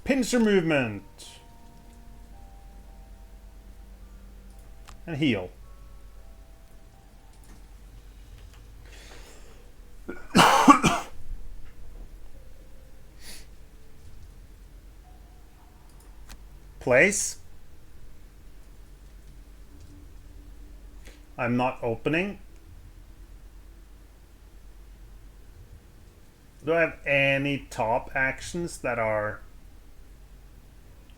Pincer movement. And heal. Place. I'm not opening. Do I have any top actions that are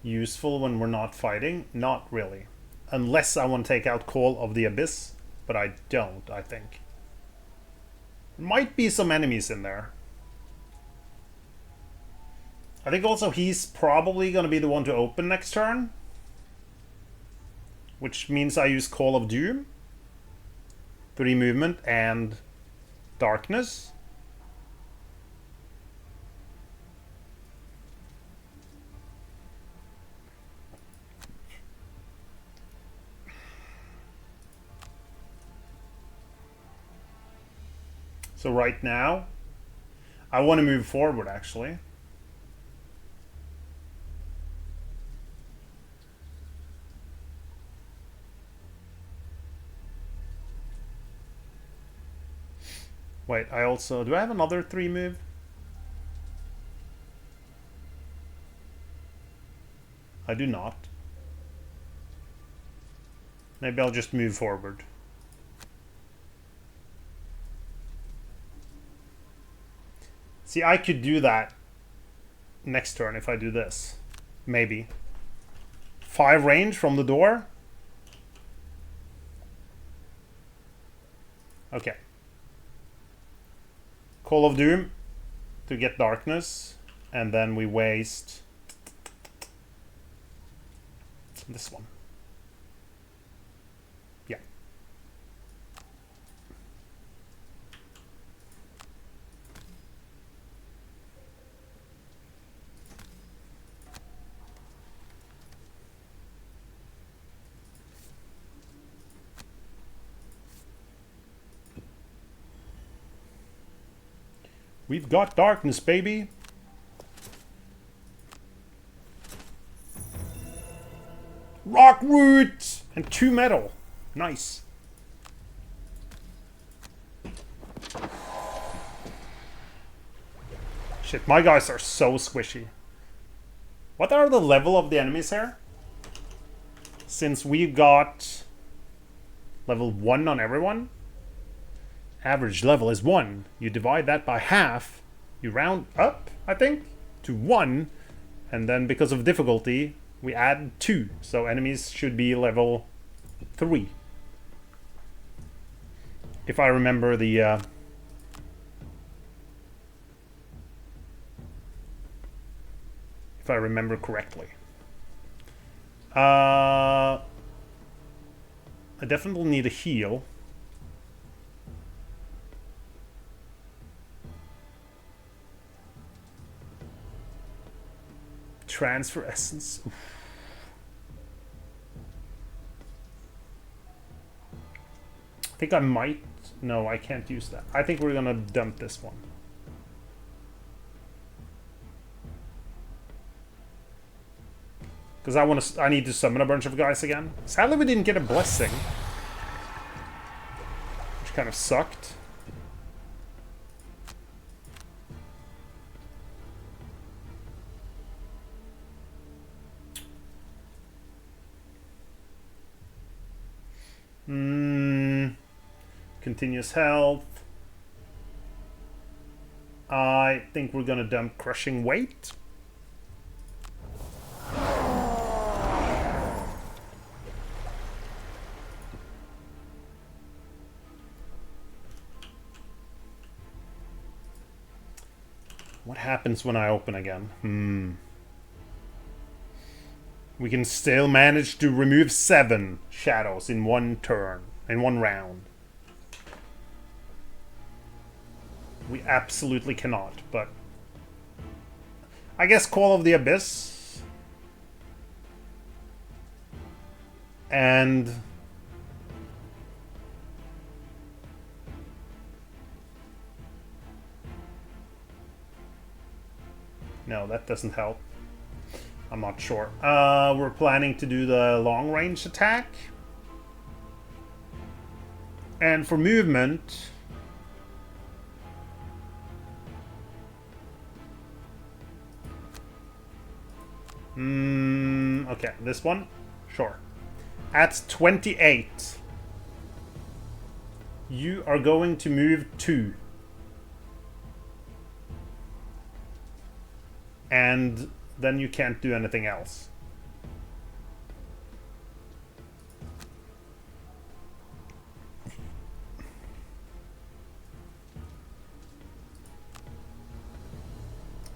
useful when we're not fighting? Not really. Unless I want to take out Call of the Abyss, but I don't, I think. There might be some enemies in there. I think also he's probably going to be the one to open next turn. which means I use Call of Doom, 3 movement, and darkness. So right now, I want to move forward, actually. Wait, I also... Do I have another 3 move? I do not. Maybe I'll just move forward. See, I could do that next turn if I do this. Maybe. 5 range from the door. Okay. Call of Doom to get darkness. And then we waste this one. Yeah. We've got darkness, baby. Rock root and 2 metal. Nice. Shit, my guys are so squishy. What are the level of the enemies here? Since we've got level 1 on everyone. Average level is 1. You divide that by half. You round up, I think, to 1. And then because of difficulty, we add 2. So enemies should be level 3. If I remember the... if I remember correctly. I definitely need a heal. Transfer essence. Oof. I think I might... No, I can't use that. I think we're gonna dump this one. Because I need to summon a bunch of guys again. Sadly, we didn't get a blessing. Which kind of sucked. Continuous health. I think we're gonna dump crushing weight. What happens when I open again? We can still manage to remove 7 shadows in 1 turn, in 1 round. We absolutely cannot, but... I guess Call of the Abyss. And... No, that doesn't help. I'm not sure. We're planning to do the long range attack. And for movement... okay, this one? Sure. At 28, you are going to move 2. And then you can't do anything else.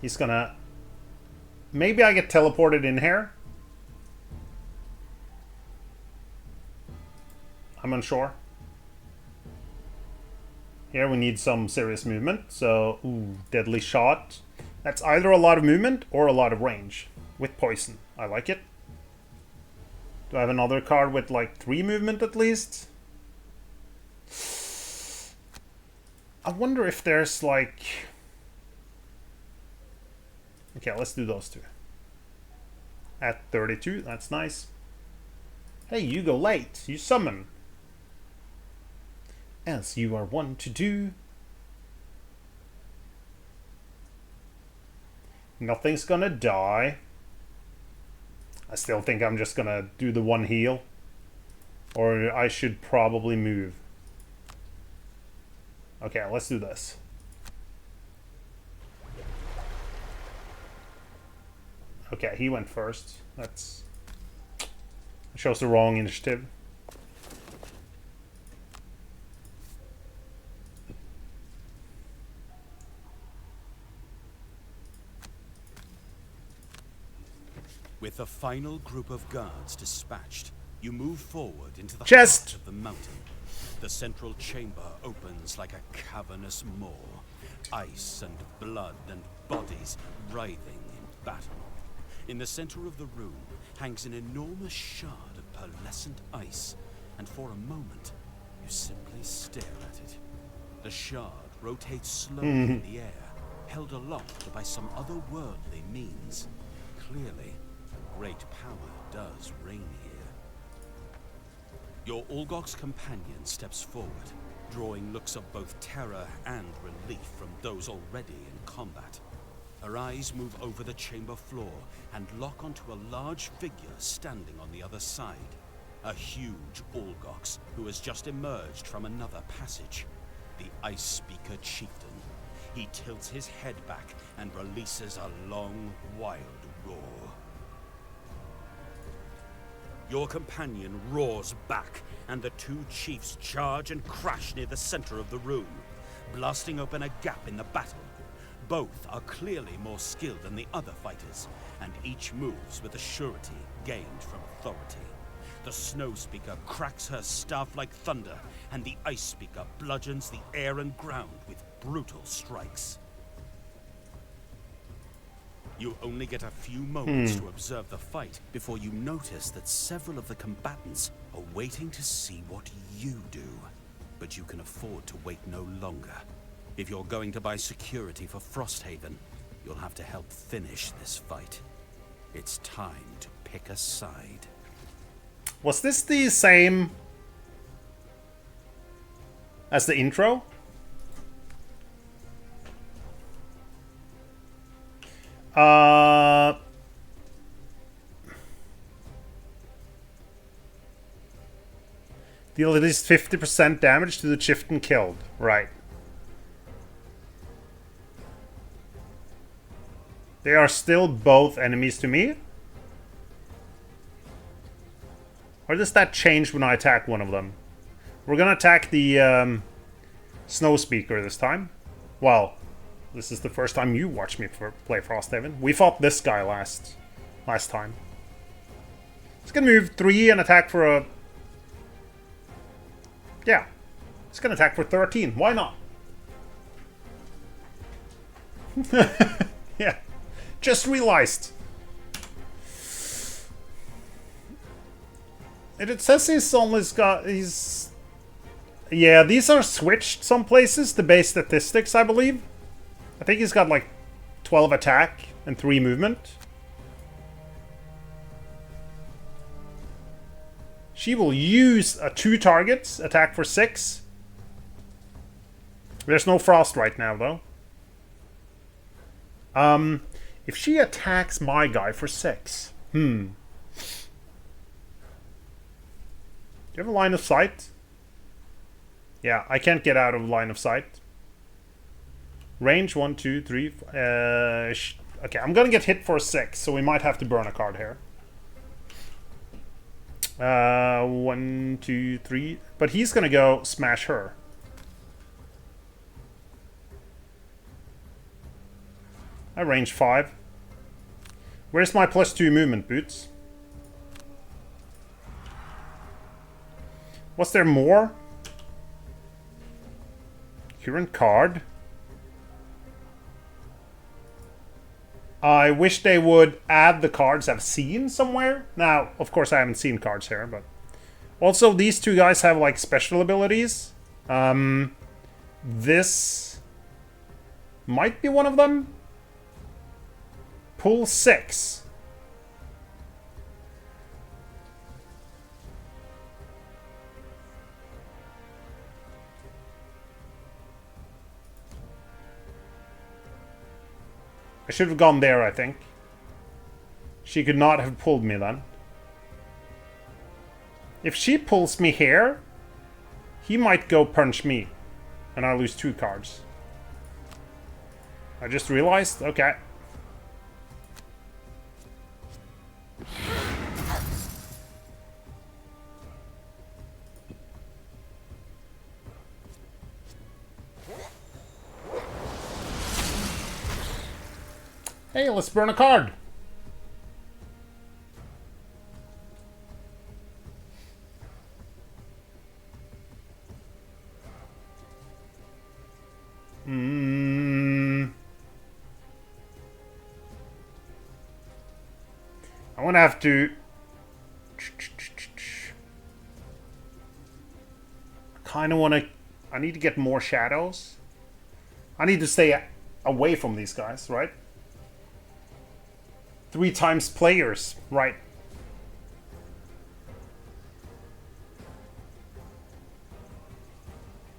He's gonna... Maybe I get teleported in here. unsure. Here we need some serious movement, so ooh, deadly shot. That's either a lot of movement or a lot of range with poison. I like it. Do I have another card with like 3 movement at least? I wonder if there's like... Okay, let's do those 2. At 32, that's nice. Hey, you go late. You summon. As you are wont to do. Nothing's gonna die. I still think I'm just gonna do the 1 heal. Or I should probably move. Okay, let's do this. Okay, he went first. That shows the wrong initiative. With the final group of guards dispatched, you move forward into the Chest heart of the mountain. The central chamber opens like a cavernous maw. Ice and blood and bodies writhing in battle. In the center of the room hangs an enormous shard of pearlescent ice, and for a moment, you simply stare at it. The shard rotates slowly in the air, held aloft by some otherworldly means. Clearly, great power does reign here. Your Olgok's companion steps forward, drawing looks of both terror and relief from those already in combat. Her eyes move over the chamber floor and lock onto a large figure standing on the other side. A huge Olgox who has just emerged from another passage. The Ice Speaker Chieftain. He tilts his head back and releases a long, wild roar. Your companion roars back, and the 2 chiefs charge and crash near the center of the room, blasting open a gap in the battle. Both are clearly more skilled than the other fighters, and each moves with a surety gained from authority. The Snow Speaker cracks her staff like thunder, and the Ice Speaker bludgeons the air and ground with brutal strikes. You only get a few moments to observe the fight before you notice that several of the combatants are waiting to see what you do. But you can afford to wait no longer. If you're going to buy security for Frosthaven, you'll have to help finish this fight. It's time to pick a side. Was this the same as the intro? Deal at least 50% damage to the chieftain killed. Right. They are still both enemies to me? Or does that change when I attack one of them? We're gonna attack the Snow Speaker this time. Well, this is the first time you watched me play Frosthaven. We fought this guy last time. It's gonna move 3 and attack for a... Yeah. It's gonna attack for 13. Why not? Yeah. Just realized. It says he's... Yeah, these are switched some places, the base statistics, I believe. I think he's got like 12 attack and 3 movement. She will use 2 targets, attack for 6. There's no frost right now, though. If she attacks my guy for 6... Do you have a line of sight? Yeah, I can't get out of line of sight. Range 1, 2, 3. Okay, I'm gonna get hit for 6, so we might have to burn a card here. 1, 2, 3. But he's gonna go smash her. I range 5. Where's my +2 movement, Boots? Was there more? Current card. I wish they would add the cards I've seen somewhere. Now, of course, I haven't seen cards here, but... Also, these two guys have, like, special abilities. This... might be one of them. Pull 6. I should have gone there, I think. She could not have pulled me then. If she pulls me here, he might go punch me. And I lose 2 cards. I just realized, okay. Hey, let's burn a card. I'm gonna have to... kinda wanna... I need to get more shadows. I need to stay away from these guys, right? 3 times players, right.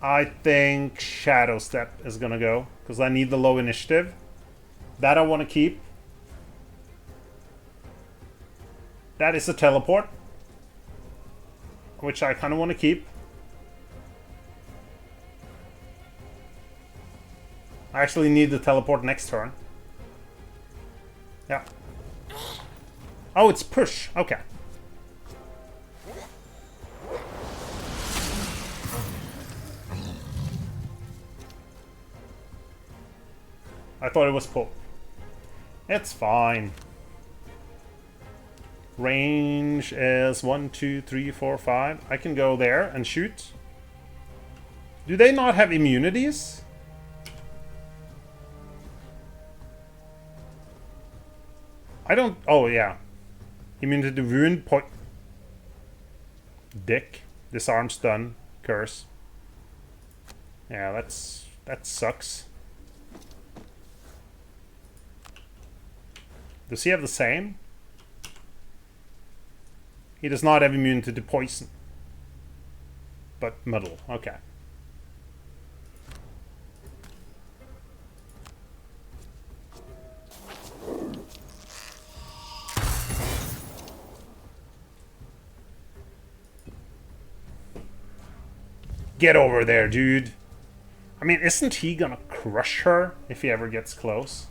I think Shadow Step is gonna go, because I need the low initiative. That I want to keep. That is a teleport, which I kind of want to keep. I actually need the teleport next turn. Yeah. Oh, it's push. Okay. I thought it was pull. It's fine. Range is 1, 2, 3, 4, 5. I can go there and shoot. Do they not have immunities? I don't... Oh, yeah. Immunity to wound, point... Dick. Disarm, stun, curse. Yeah, that sucks. Does he have the same? He does not have immunity to poison. But muddle, okay. Get over there, dude. I mean, isn't he gonna crush her if he ever gets close?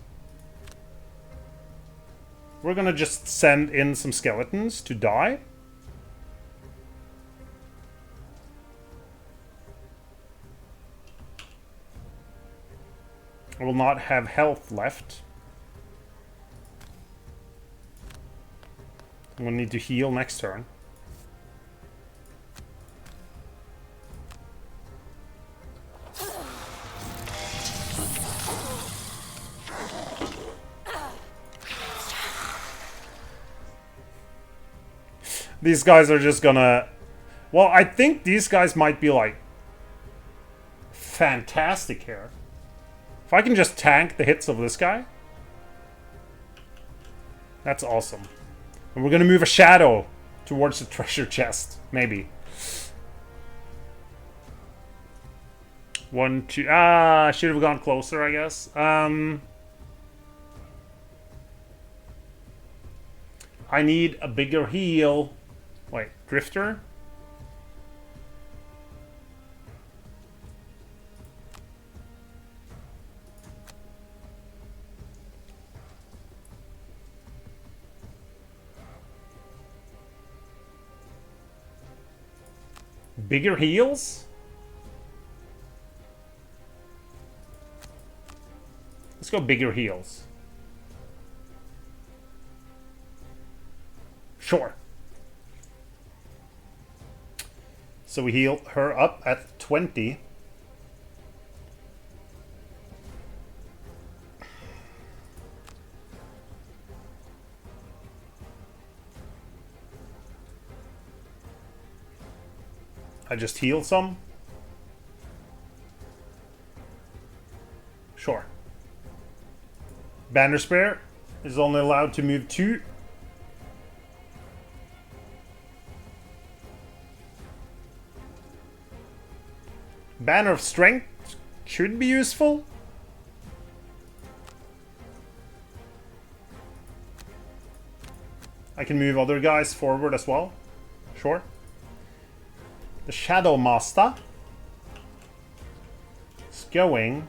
We're gonna just send in some skeletons to die. I will not have health left. I'm gonna need to heal next turn. These guys are just gonna... Well, I think these guys might be, like, fantastic here. If I can just tank the hits of this guy, that's awesome. And we're gonna move a shadow towards the treasure chest, maybe. 1, 2... Ah, I should have gone closer, I guess. I need a bigger heal. Wait, Drifter? Bigger heals? Let's go bigger heals. Sure. So we heal her up at 20. I just heal some. Sure. Banner Spear is only allowed to move 2. Banner of Strength should be useful. I can move other guys forward as well. Sure. The Shadow Master is going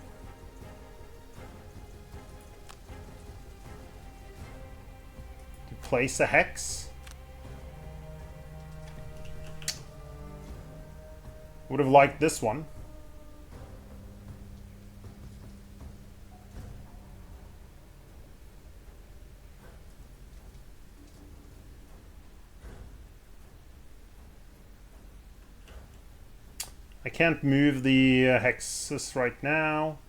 to place a hex. Would have liked this one. I can't move the hexes right now.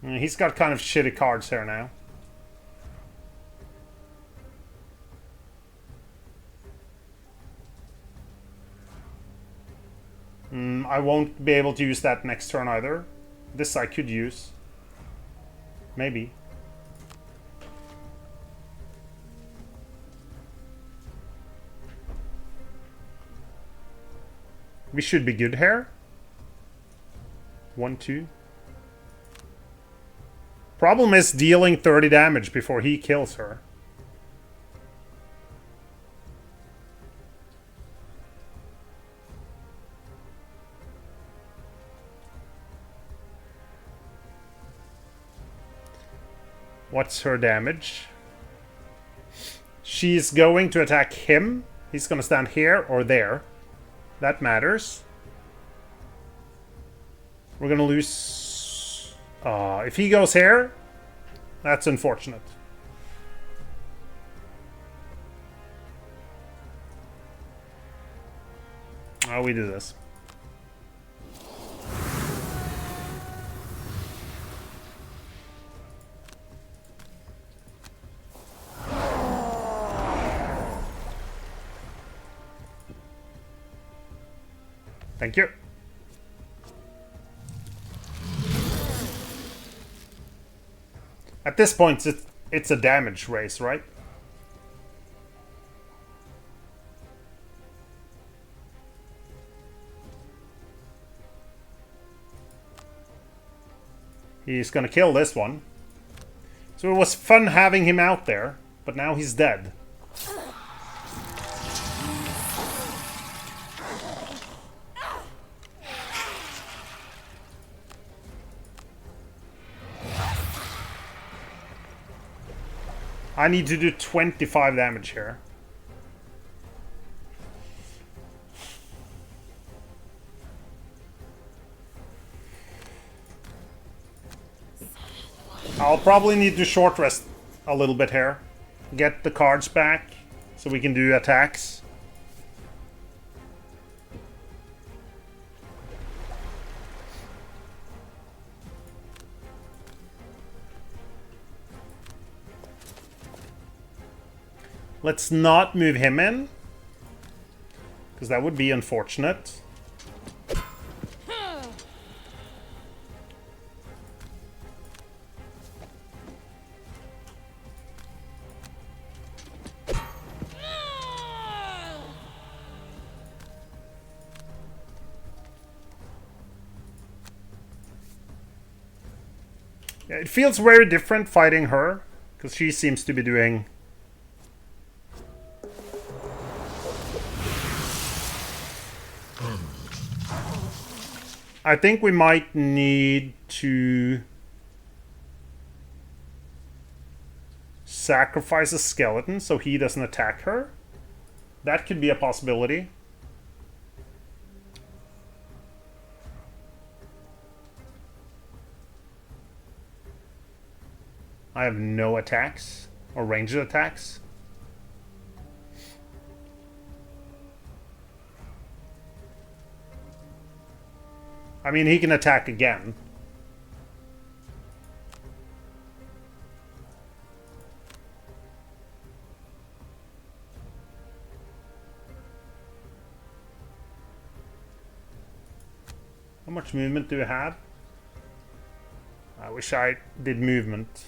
He's got kind of shitty cards here now. I won't be able to use that next turn either. This I could use. Maybe. We should be good here. 1, 2. Problem is dealing 30 damage before he kills her. What's her damage? She's going to attack him. He's going to stand here or there. That matters. We're going to lose... if he goes here, that's unfortunate. How we do this? Thank you. At this point, it's a damage race, right? He's gonna kill this one. So it was fun having him out there, but now he's dead. I need to do 25 damage here. I'll probably need to short rest a little bit here. Get the cards back so we can do attacks. Let's not move him in, because that would be unfortunate. Yeah, it feels very different fighting her, because she seems to be doing... I think we might need to sacrifice a skeleton so he doesn't attack her. That could be a possibility. I have no attacks or ranged attacks. I mean, he can attack again. How much movement do you have? I wish I did movement.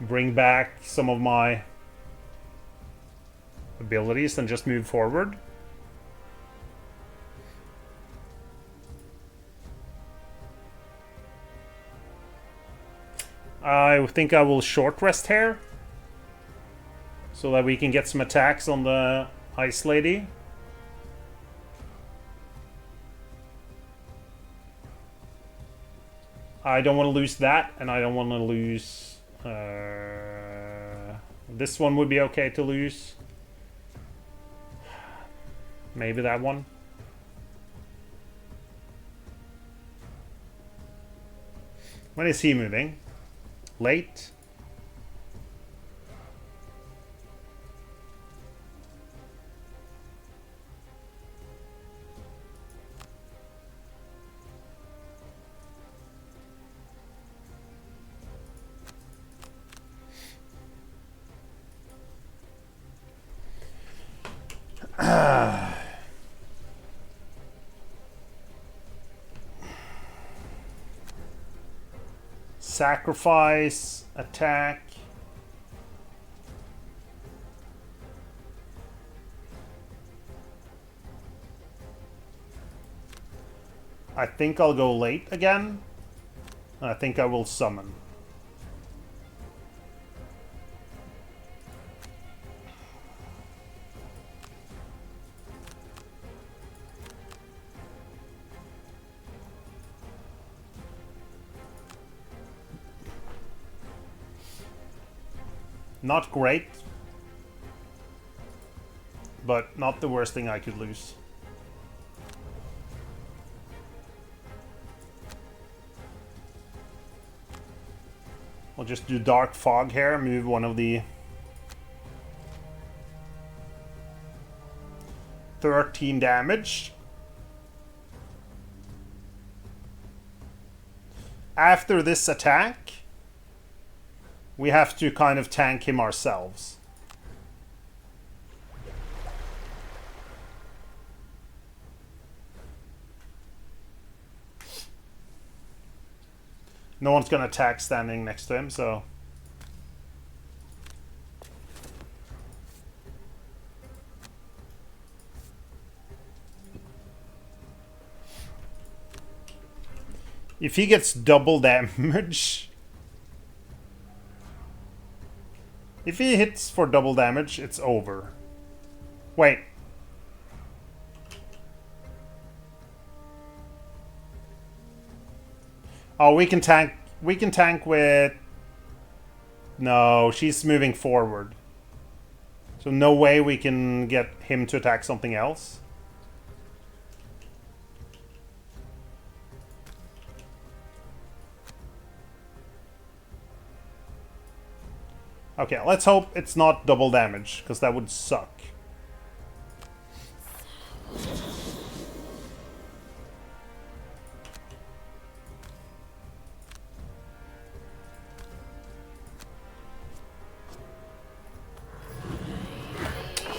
Bring back some of my abilities and just move forward. I think I will short rest here so that we can get some attacks on the Ice Lady. I don't want to lose that, and I don't want to lose... this one would be okay to lose. Maybe that one. When is he moving? Late? Sacrifice, attack. I think I'll go late again. I think I will summon. Not great, but not the worst thing I could lose. I'll just do Dark Fog here, move one of the 13 damage. After this attack, we have to kind of tank him ourselves. No one's gonna attack standing next to him, so... If he gets double damage... If he hits for double damage, it's over. Wait. Oh, we can tank. We can tank with... No, she's moving forward. So no way we can get him to attack something else. Okay, let's hope it's not double damage, because that would suck.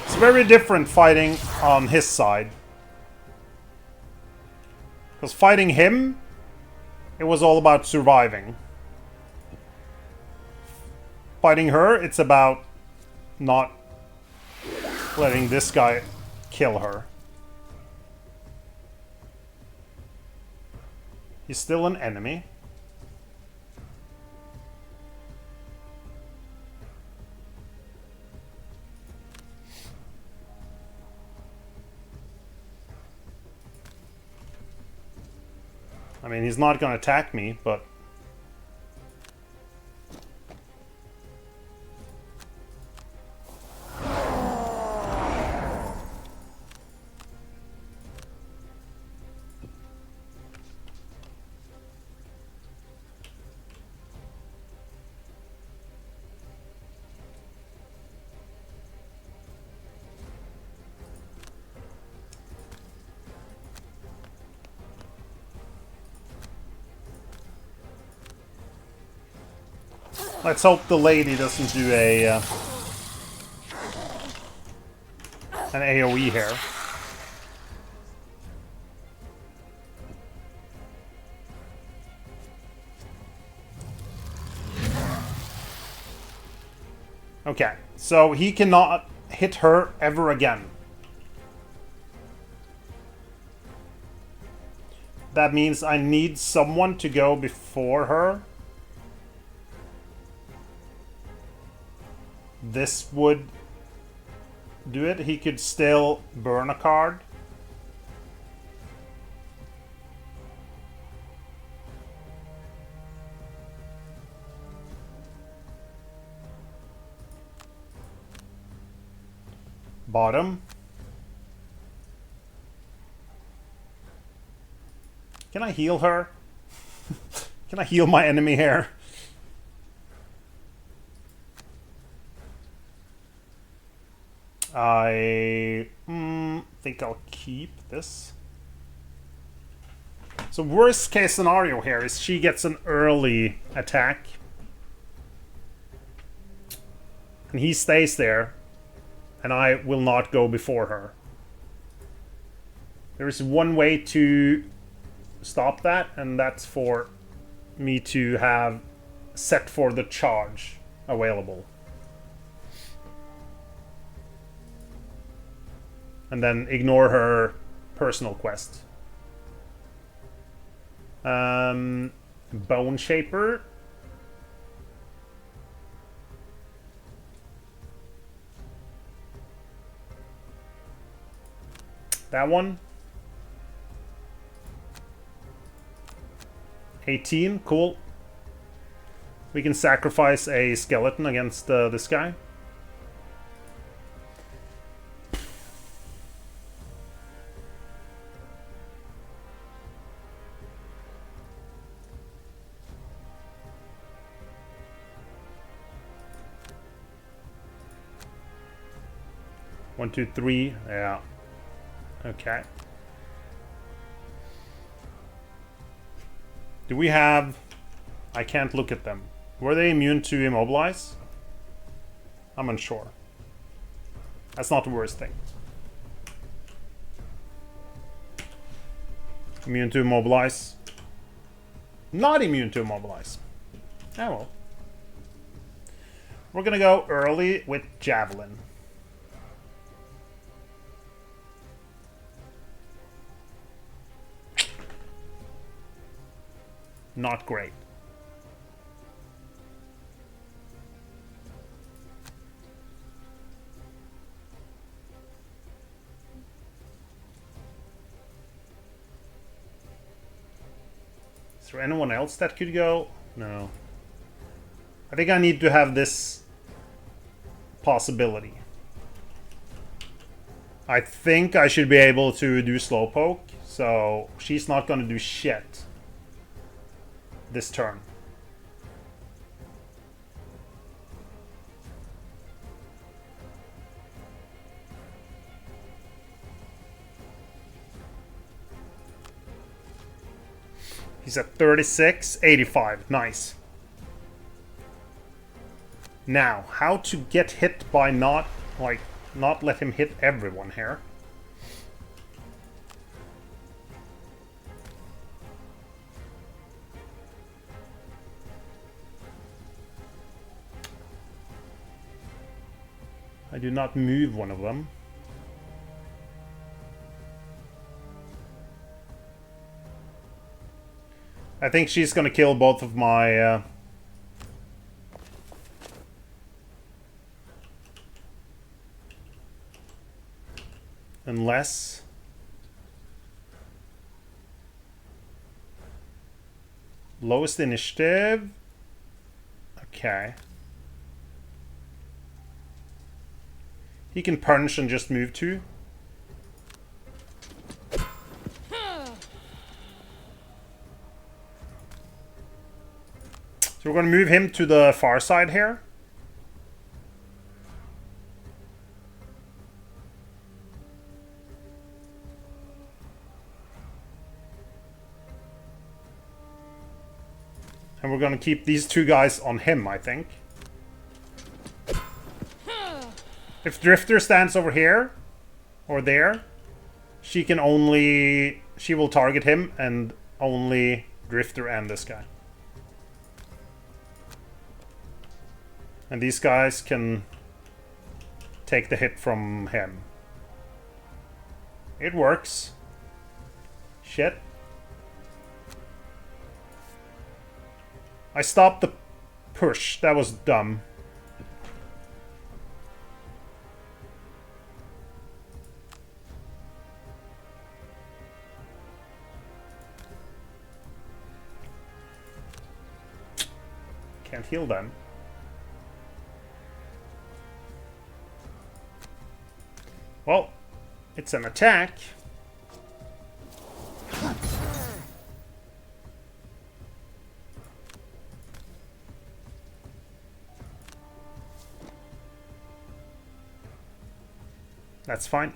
It's very different fighting on his side. Because fighting him, it was all about surviving. Fighting her, it's about not letting this guy kill her. He's still an enemy. I mean, he's not gonna attack me, but... Let's hope the lady doesn't do an AoE here. Okay, so he cannot hit her ever again. That means I need someone to go before her. This would do it. He could still burn a card. Bottom. Can I heal her? Can I heal my enemy here? I think I'll keep this. So worst case scenario here is she gets an early attack. And he stays there. And I will not go before her. There is one way to stop that, and that's for me to have set for the charge available. And then ignore her personal quest. Bone Shaper. That one. 18, cool. We can sacrifice a skeleton against this guy. One, two, three, yeah. Okay. Do we have... I can't look at them. Were they immune to immobilize? I'm unsure. That's not the worst thing. Immune to immobilize. Not immune to immobilize. Oh well. We're gonna go early with Javelin. Not great. Is there anyone else that could go? No. I think I need to have this possibility. I think I should be able to do Slowpoke, so she's not gonna do shit this turn. He's at 36, 85. Nice. Now, how to get hit by not let him hit everyone here. I do not move one of them. I think she's gonna kill both of my... Unless... Lowest initiative... Okay. He can punch and just move 2. So we're going to move him to the far side here. And we're gonna keep these two guys on him, I think. If Drifter stands over here, or there, she will target him and only Drifter and this guy. And these guys can take the hit from him. It works. Shit. I stopped the push. That was dumb. Can't heal them. Well, it's an attack. That's fine.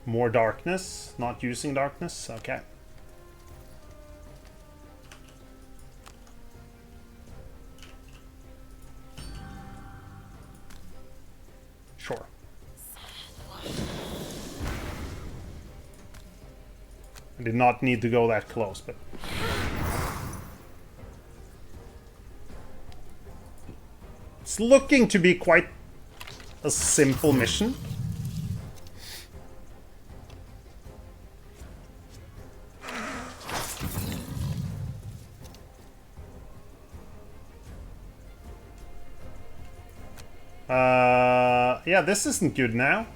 More darkness, not using darkness, okay. Sure. I did not need to go that close, but... It's looking to be quite a simple mission. Yeah, this isn't good now.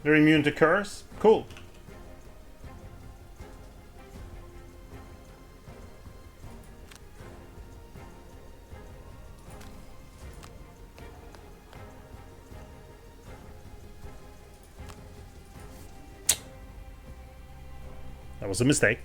They're immune to curse? Cool. That was a mistake.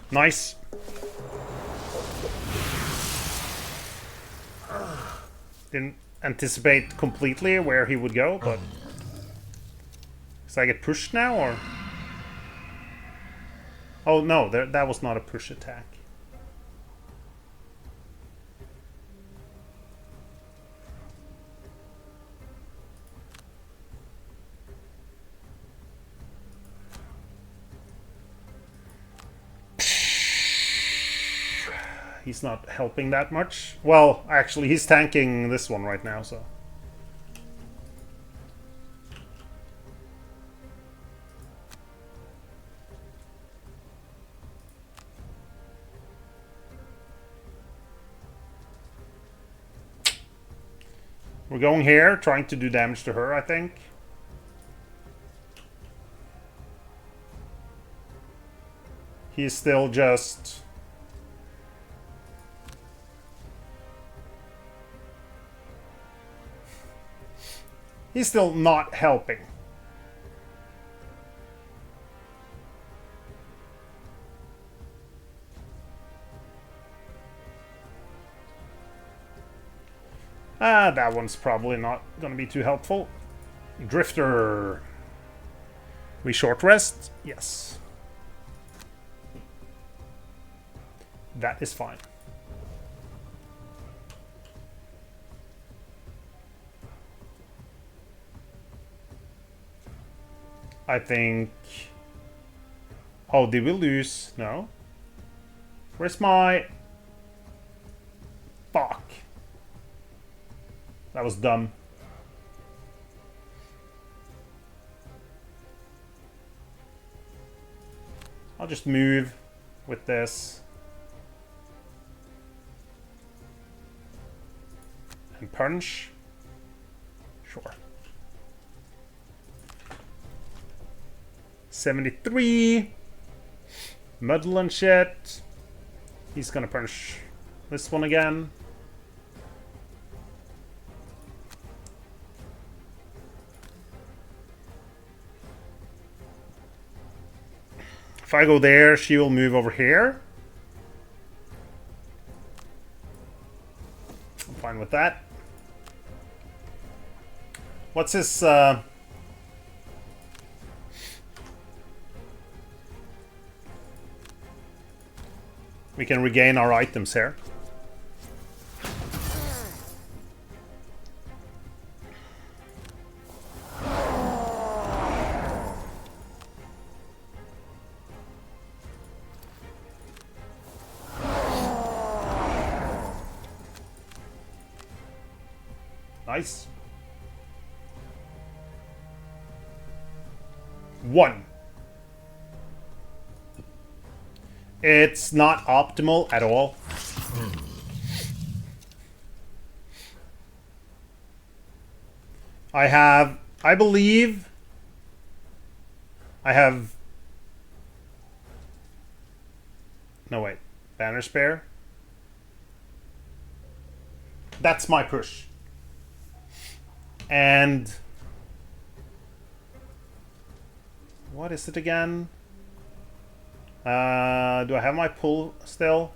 Nice. Didn't anticipate completely where he would go, but... Does I get pushed now, or...? Oh, no, that was not a push attack. He's not helping that much. Well, actually, he's tanking this one right now, so... We're going here, trying to do damage to her, I think. He's still just... He's still not helping. That one's probably not gonna be too helpful. Drifter. We short rest? Yes. That is fine. I think... Oh, did we lose? No. Where's my... Fuck. That was dumb. I'll just move with this. And punch. Sure. 73. Muddle and shit. He's gonna punch this one again. If I go there, she will move over here. I'm fine with that. What's his... We can regain our items here. Nice. 1. It's not optimal at all. I believe I have... No, wait. Banner spare? That's my push. And... What is it again? Do I have my pull still?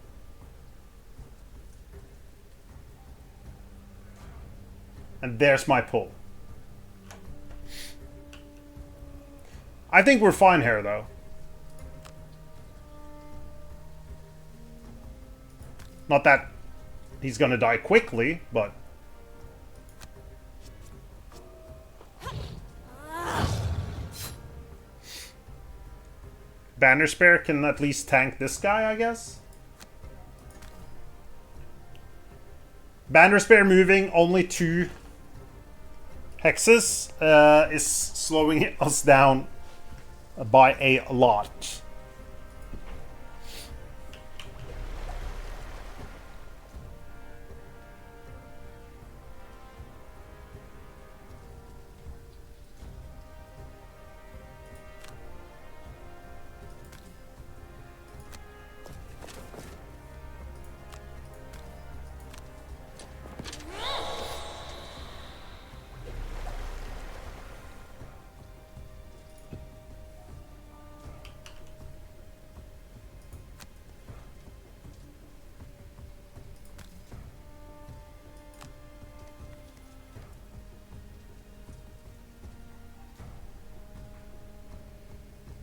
And there's my pull. I think we're fine here, though. Not that he's gonna die quickly, but... Banner Spear can at least tank this guy, I guess. Banner Spear moving only 2 hexes is slowing us down by a lot.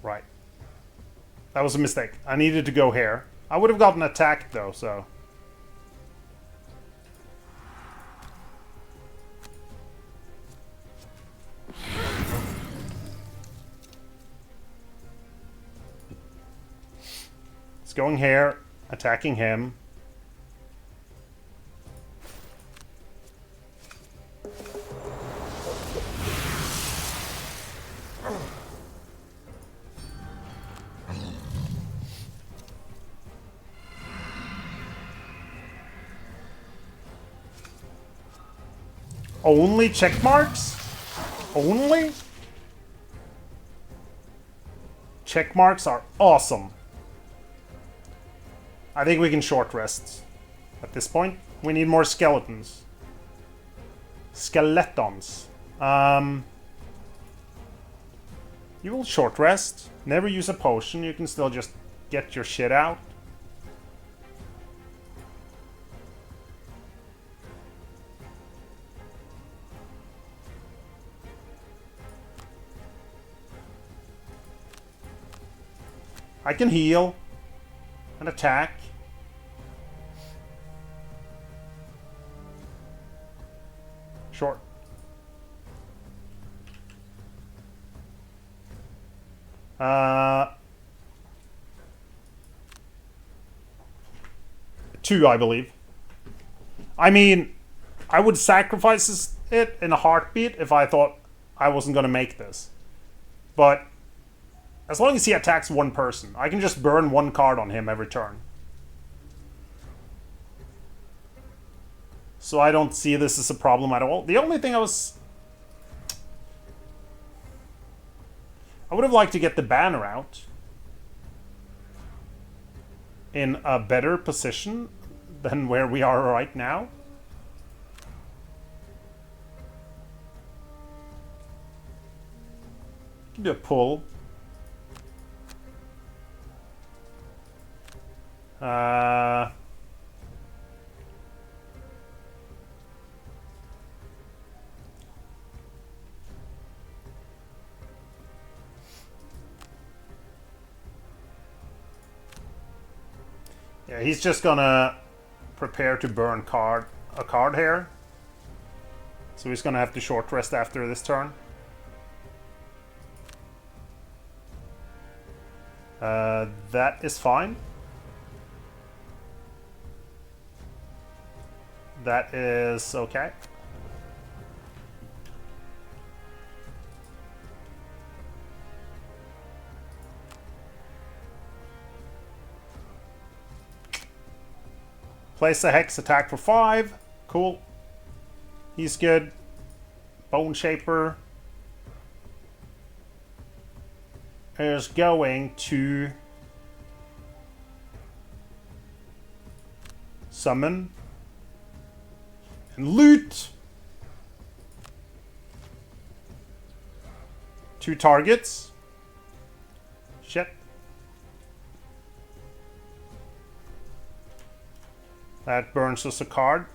Right. That was a mistake. I needed to go here. I would have gotten attacked though, so... It's going here, attacking him. Only check marks? Only? Check marks are awesome. I think we can short rest at this point. We need more skeletons. Skeletons. You will short rest. Never use a potion. You can still just get your shit out. I can heal and attack. Short. Two, I believe. I mean, I would sacrifice it in a heartbeat if I thought I wasn't going to make this. But as long as he attacks one person, I can just burn one card on him every turn. So I don't see this as a problem at all. The only thing I would have liked to get the banner out. in a better position than where we are right now. Do a pull. Yeah, he's just gonna prepare to burn a card here. So he's gonna have to short rest after this turn. That is fine. That is okay. Place a Hex attack for 5. Cool. He's good. Bone Shaper is going to summon and loot 2 targets. Shit. That burns us a card.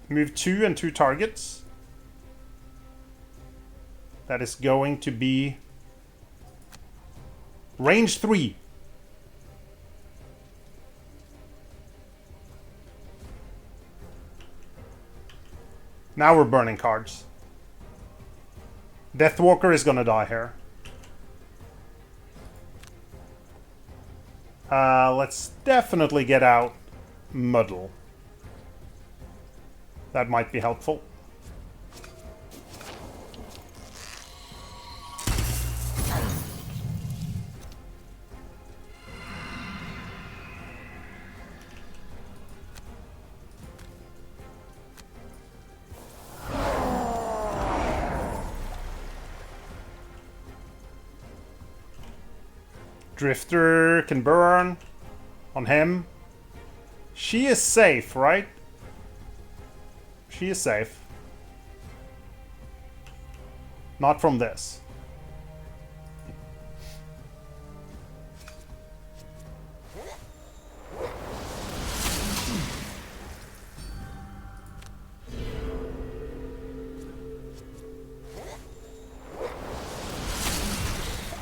Move 2 and 2 targets. That is going to be range 3. Now we're burning cards. Deathwalker is gonna die here. Let's definitely get out Muddle. That might be helpful. Drifter can burn on him. She is safe, right? She is safe. Not from this.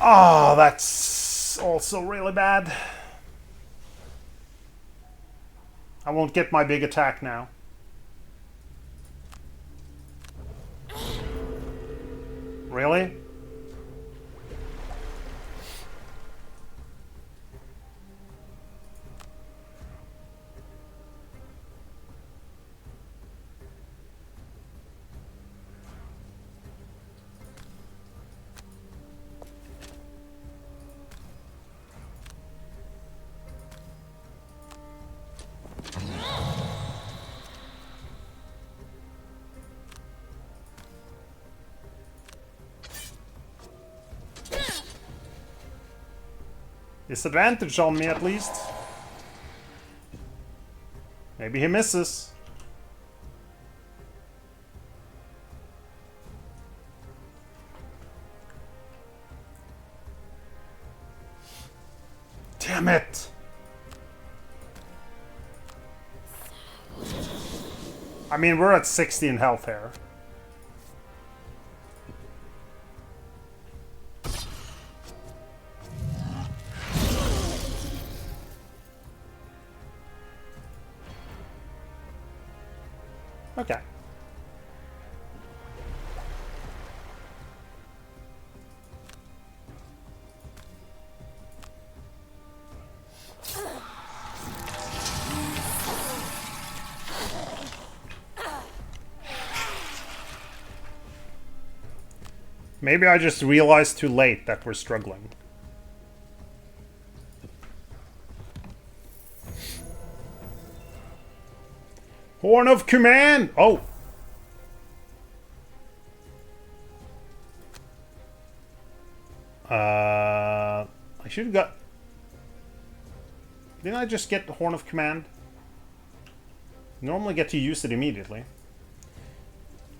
Oh, that's also really bad. I won't get my big attack now. Really? Disadvantage on me at least. Maybe he misses. Damn it! I mean, we're at 16 health here. Okay. Maybe I just realized too late that we're struggling. Horn of Command! Oh! I should have got... Didn't I just get the Horn of Command? Normally get to use it immediately.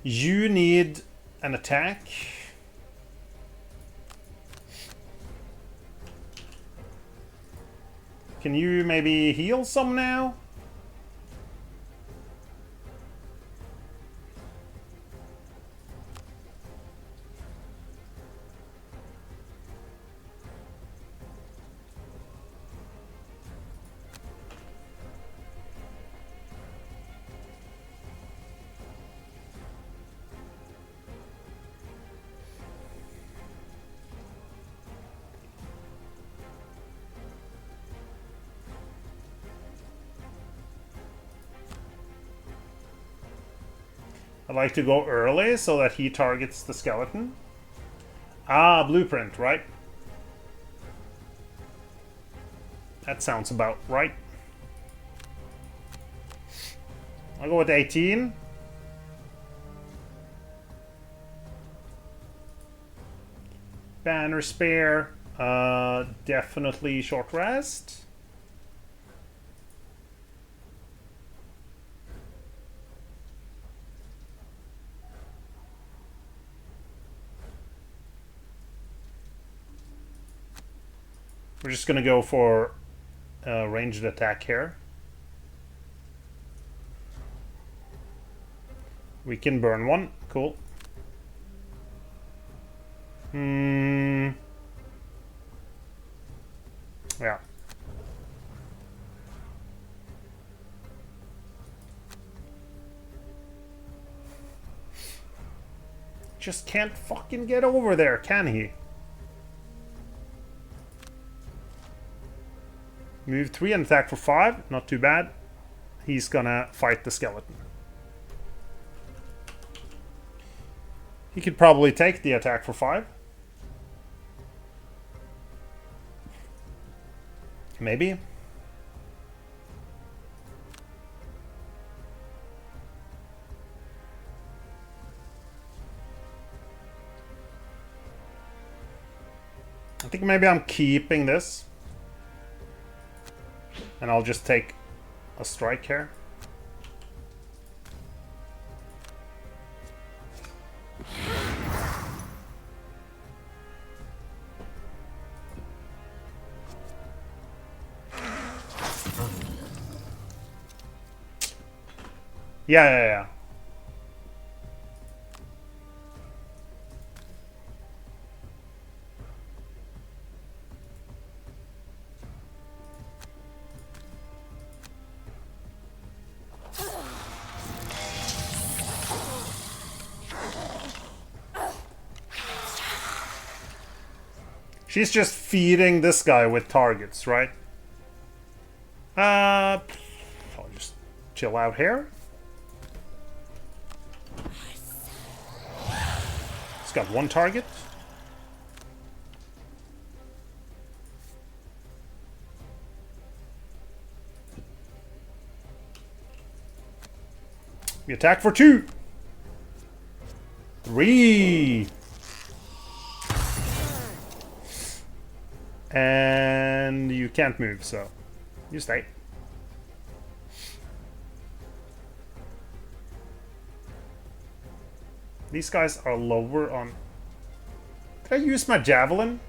You need an attack. Can you maybe heal some now? I like to go early so that he targets the skeleton. Ah, blueprint, right? That sounds about right. I'll go with 18. Banner spare. Definitely short rest. We're just gonna go for ranged attack here. We can burn one. Cool. Yeah. Just can't fucking get over there, can he? Move 3 and attack for 5. Not too bad. He's gonna fight the skeleton. He could probably take the attack for 5. Maybe. I think maybe I'm keeping this. And I'll just take a strike here. Yeah. She's just feeding this guy with targets, right? I'll just chill out here. It's got one target. We attack for 2. 3. And you can't move, so you stay. These guys are lower on... Did I use my javelin?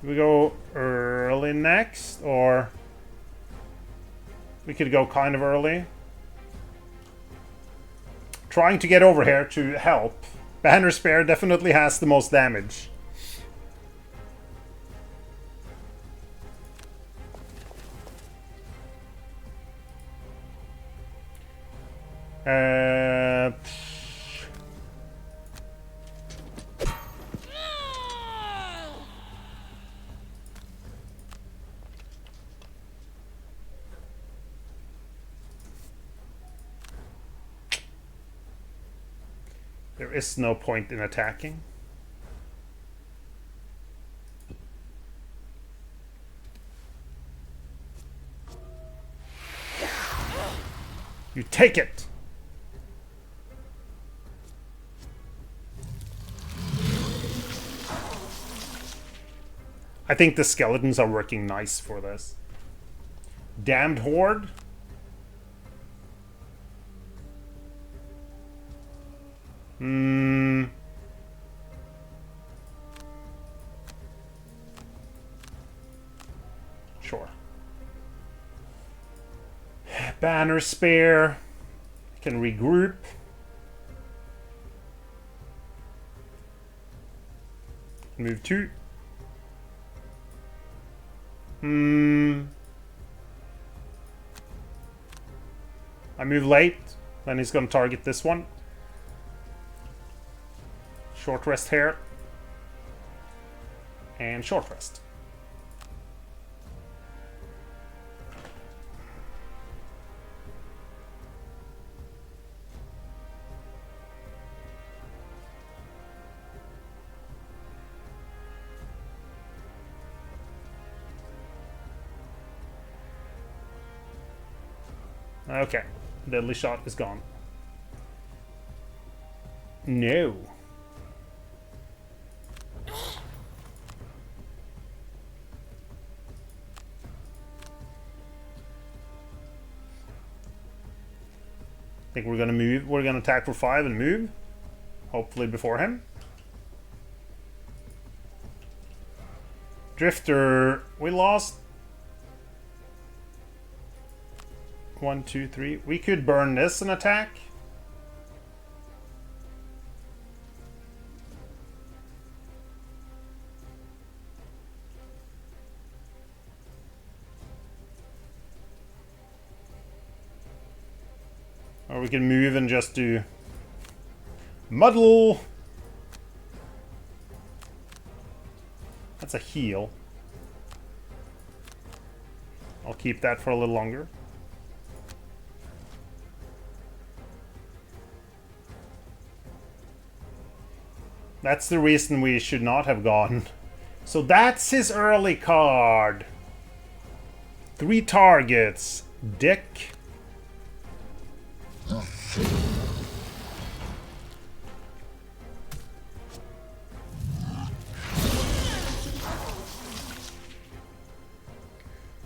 Do we go early next, or... We could go kind of early. Trying to get over here to help. Banner Spear definitely has the most damage. There is no point in attacking. You take it! I think the skeletons are working nice for this. Damned Horde. Sure. Banner spare. Can regroup. Move 2. I move late. Then he's gonna target this one. Short rest here. And short rest. Okay. Deadly shot is gone. No. I think we're gonna move. We're gonna attack for 5 and move. Hopefully before him. Drifter. We lost. 1, 2, 3. We could burn this and attack. Or we can move and just do muddle. That's a heal. I'll keep that for a little longer. That's the reason we should not have gone. So that's his early card. 3 targets. Dick.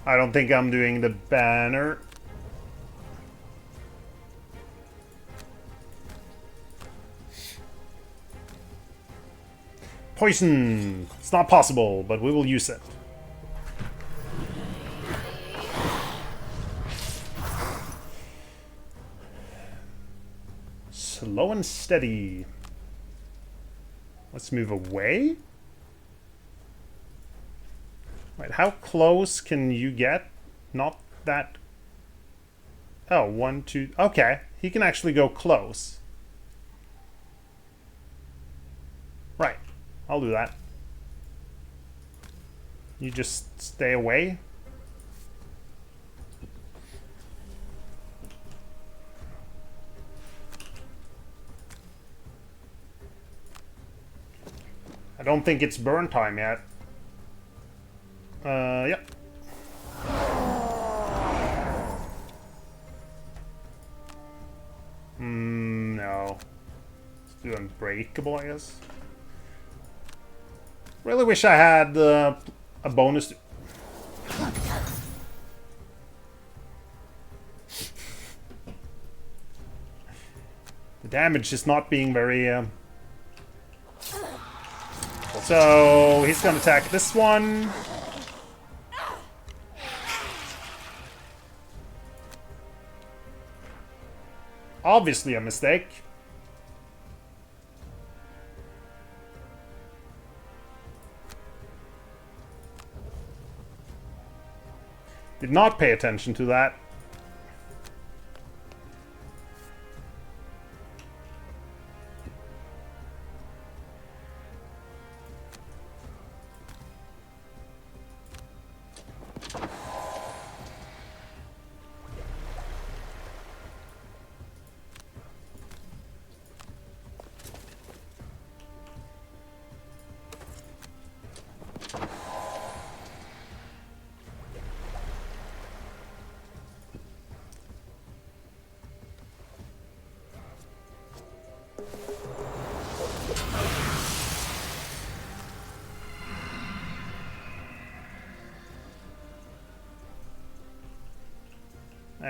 I don't think I'm doing the banner. Poison! It's not possible, but we will use it. Slow and steady. Let's move away. Right, how close can you get? Not that... Oh, 1, 2... Okay, he can actually go close. Right. I'll do that. You just stay away. I don't think it's burn time yet. Yep. No. Let's do unbreakable, I guess. Really wish I had a bonus. The damage is not being very... So he's going to attack this one. Obviously a mistake. Did not pay attention to that.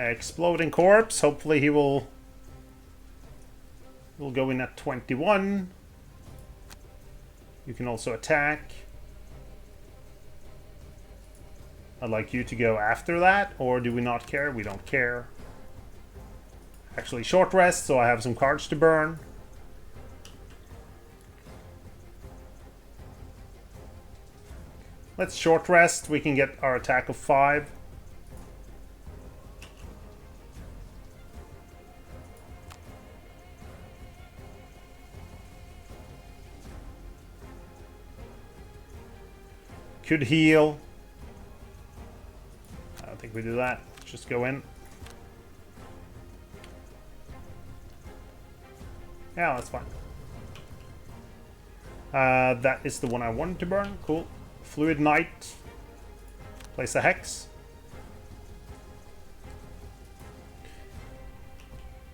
Exploding corpse. Hopefully he will go in at 21. You can also attack. I'd like you to go after that, or do we not care? We don't care. Actually, short rest, so I have some cards to burn. Let's short rest. We can get our attack of 5. Could heal. I don't think we do that. Let's just go in. Yeah, that's fine. That is the one I wanted to burn. Cool. Fluid Knight. Place a Hex.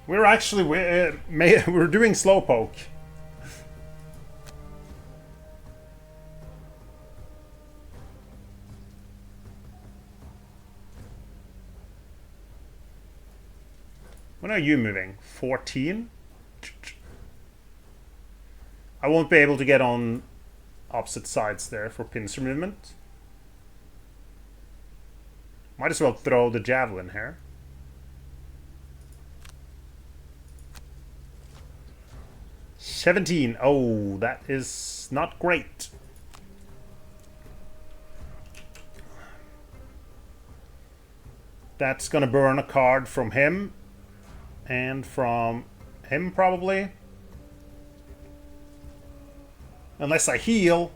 We're actually... we're doing Slowpoke. When are you moving? 14? I won't be able to get on opposite sides there for pincer movement. Might as well throw the javelin here. $17. Oh, that is not great. That's gonna burn a card from him. And from him, probably. Unless I heal.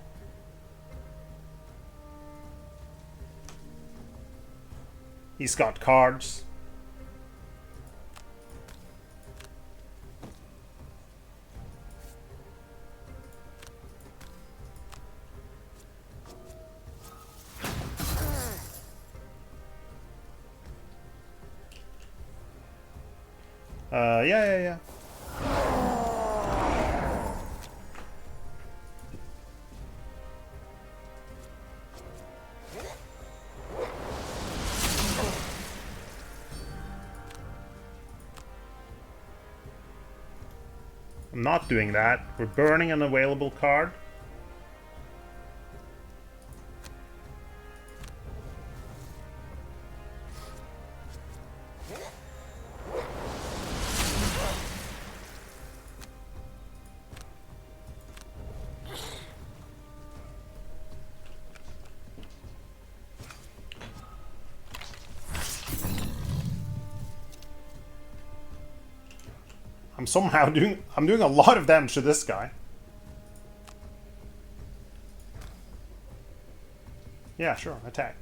He's got cards. Yeah. I'm not doing that. We're burning an available card. I'm doing a lot of damage to this guy. Yeah, sure, attack.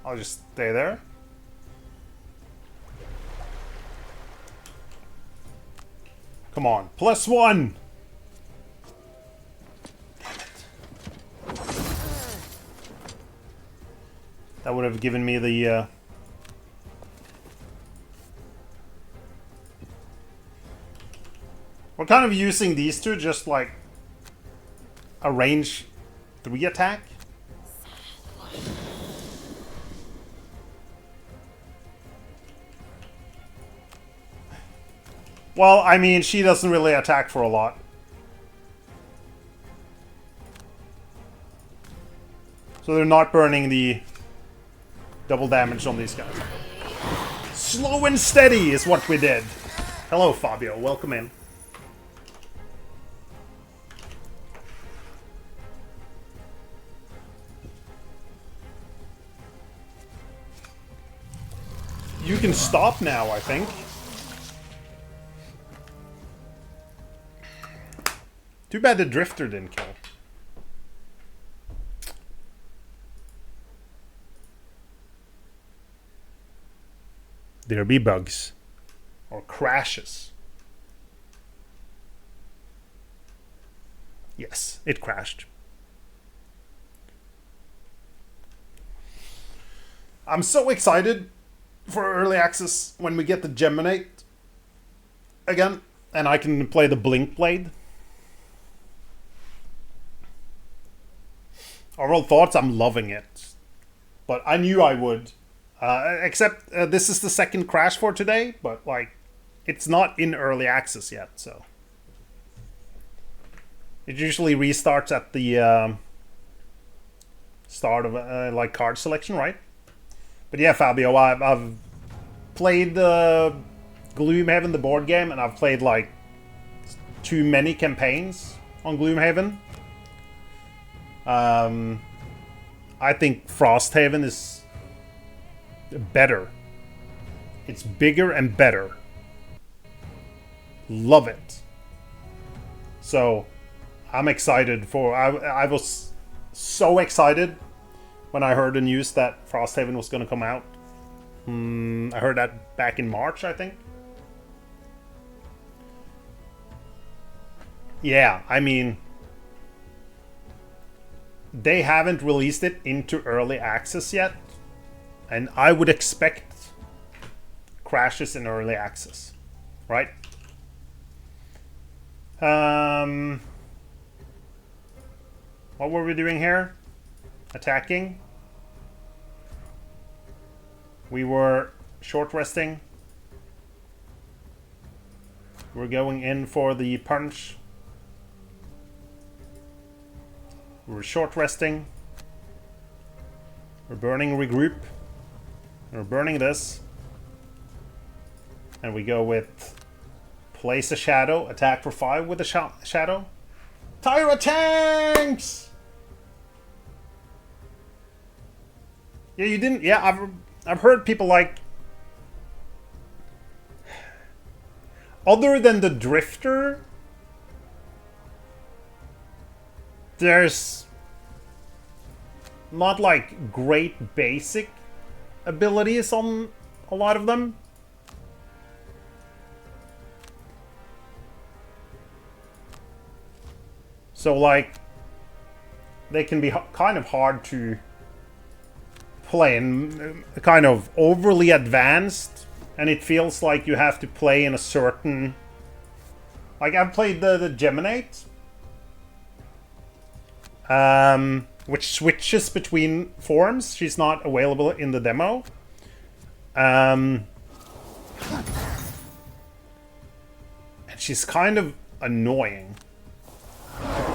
I'll just stay there. Come on, +1! That would have given me the... We're kind of using these two just like a range 3 attack. Well, I mean, she doesn't really attack for a lot. So they're not burning the double damage on these guys. Slow and steady is what we did. Hello, Fabio. Welcome in. You can stop now, I think. Too bad the Drifter didn't kill. There be bugs. Or crashes. Yes, it crashed. I'm so excited for early access when we get the Geminate. again, and I can play the Blink Blade. Overall thoughts, I'm loving it. But I knew I would. Except this is the second crash for today, but like, it's not in early access yet, so. It usually restarts at the start of like card selection, right? But yeah, Fabio, I've played Gloomhaven, the board game, and I've played like too many campaigns on Gloomhaven. I think Frosthaven is better. It's bigger and better. Love it. So I'm excited for... I was so excited when I heard the news that Frosthaven was going to come out. I heard that back in March, I think. Yeah, I mean... They haven't released it into early access yet. And I would expect crashes in early access. Right? What were we doing here? Attacking. We were short resting. We're going in for the punch. We're short resting. We're burning regroup. We're burning this. And we go with place a shadow, attack for 5 with a shadow. Tyra tanks! Yeah, you didn't... Yeah, I've heard people like... Other than the Drifter... There's... Not like great basic abilities on a lot of them. So like... They can be kind of hard to... play and kind of overly advanced, and it feels like you have to play in a certain... Like, I've played the Geminate, which switches between forms. She's not available in the demo. And she's kind of annoying.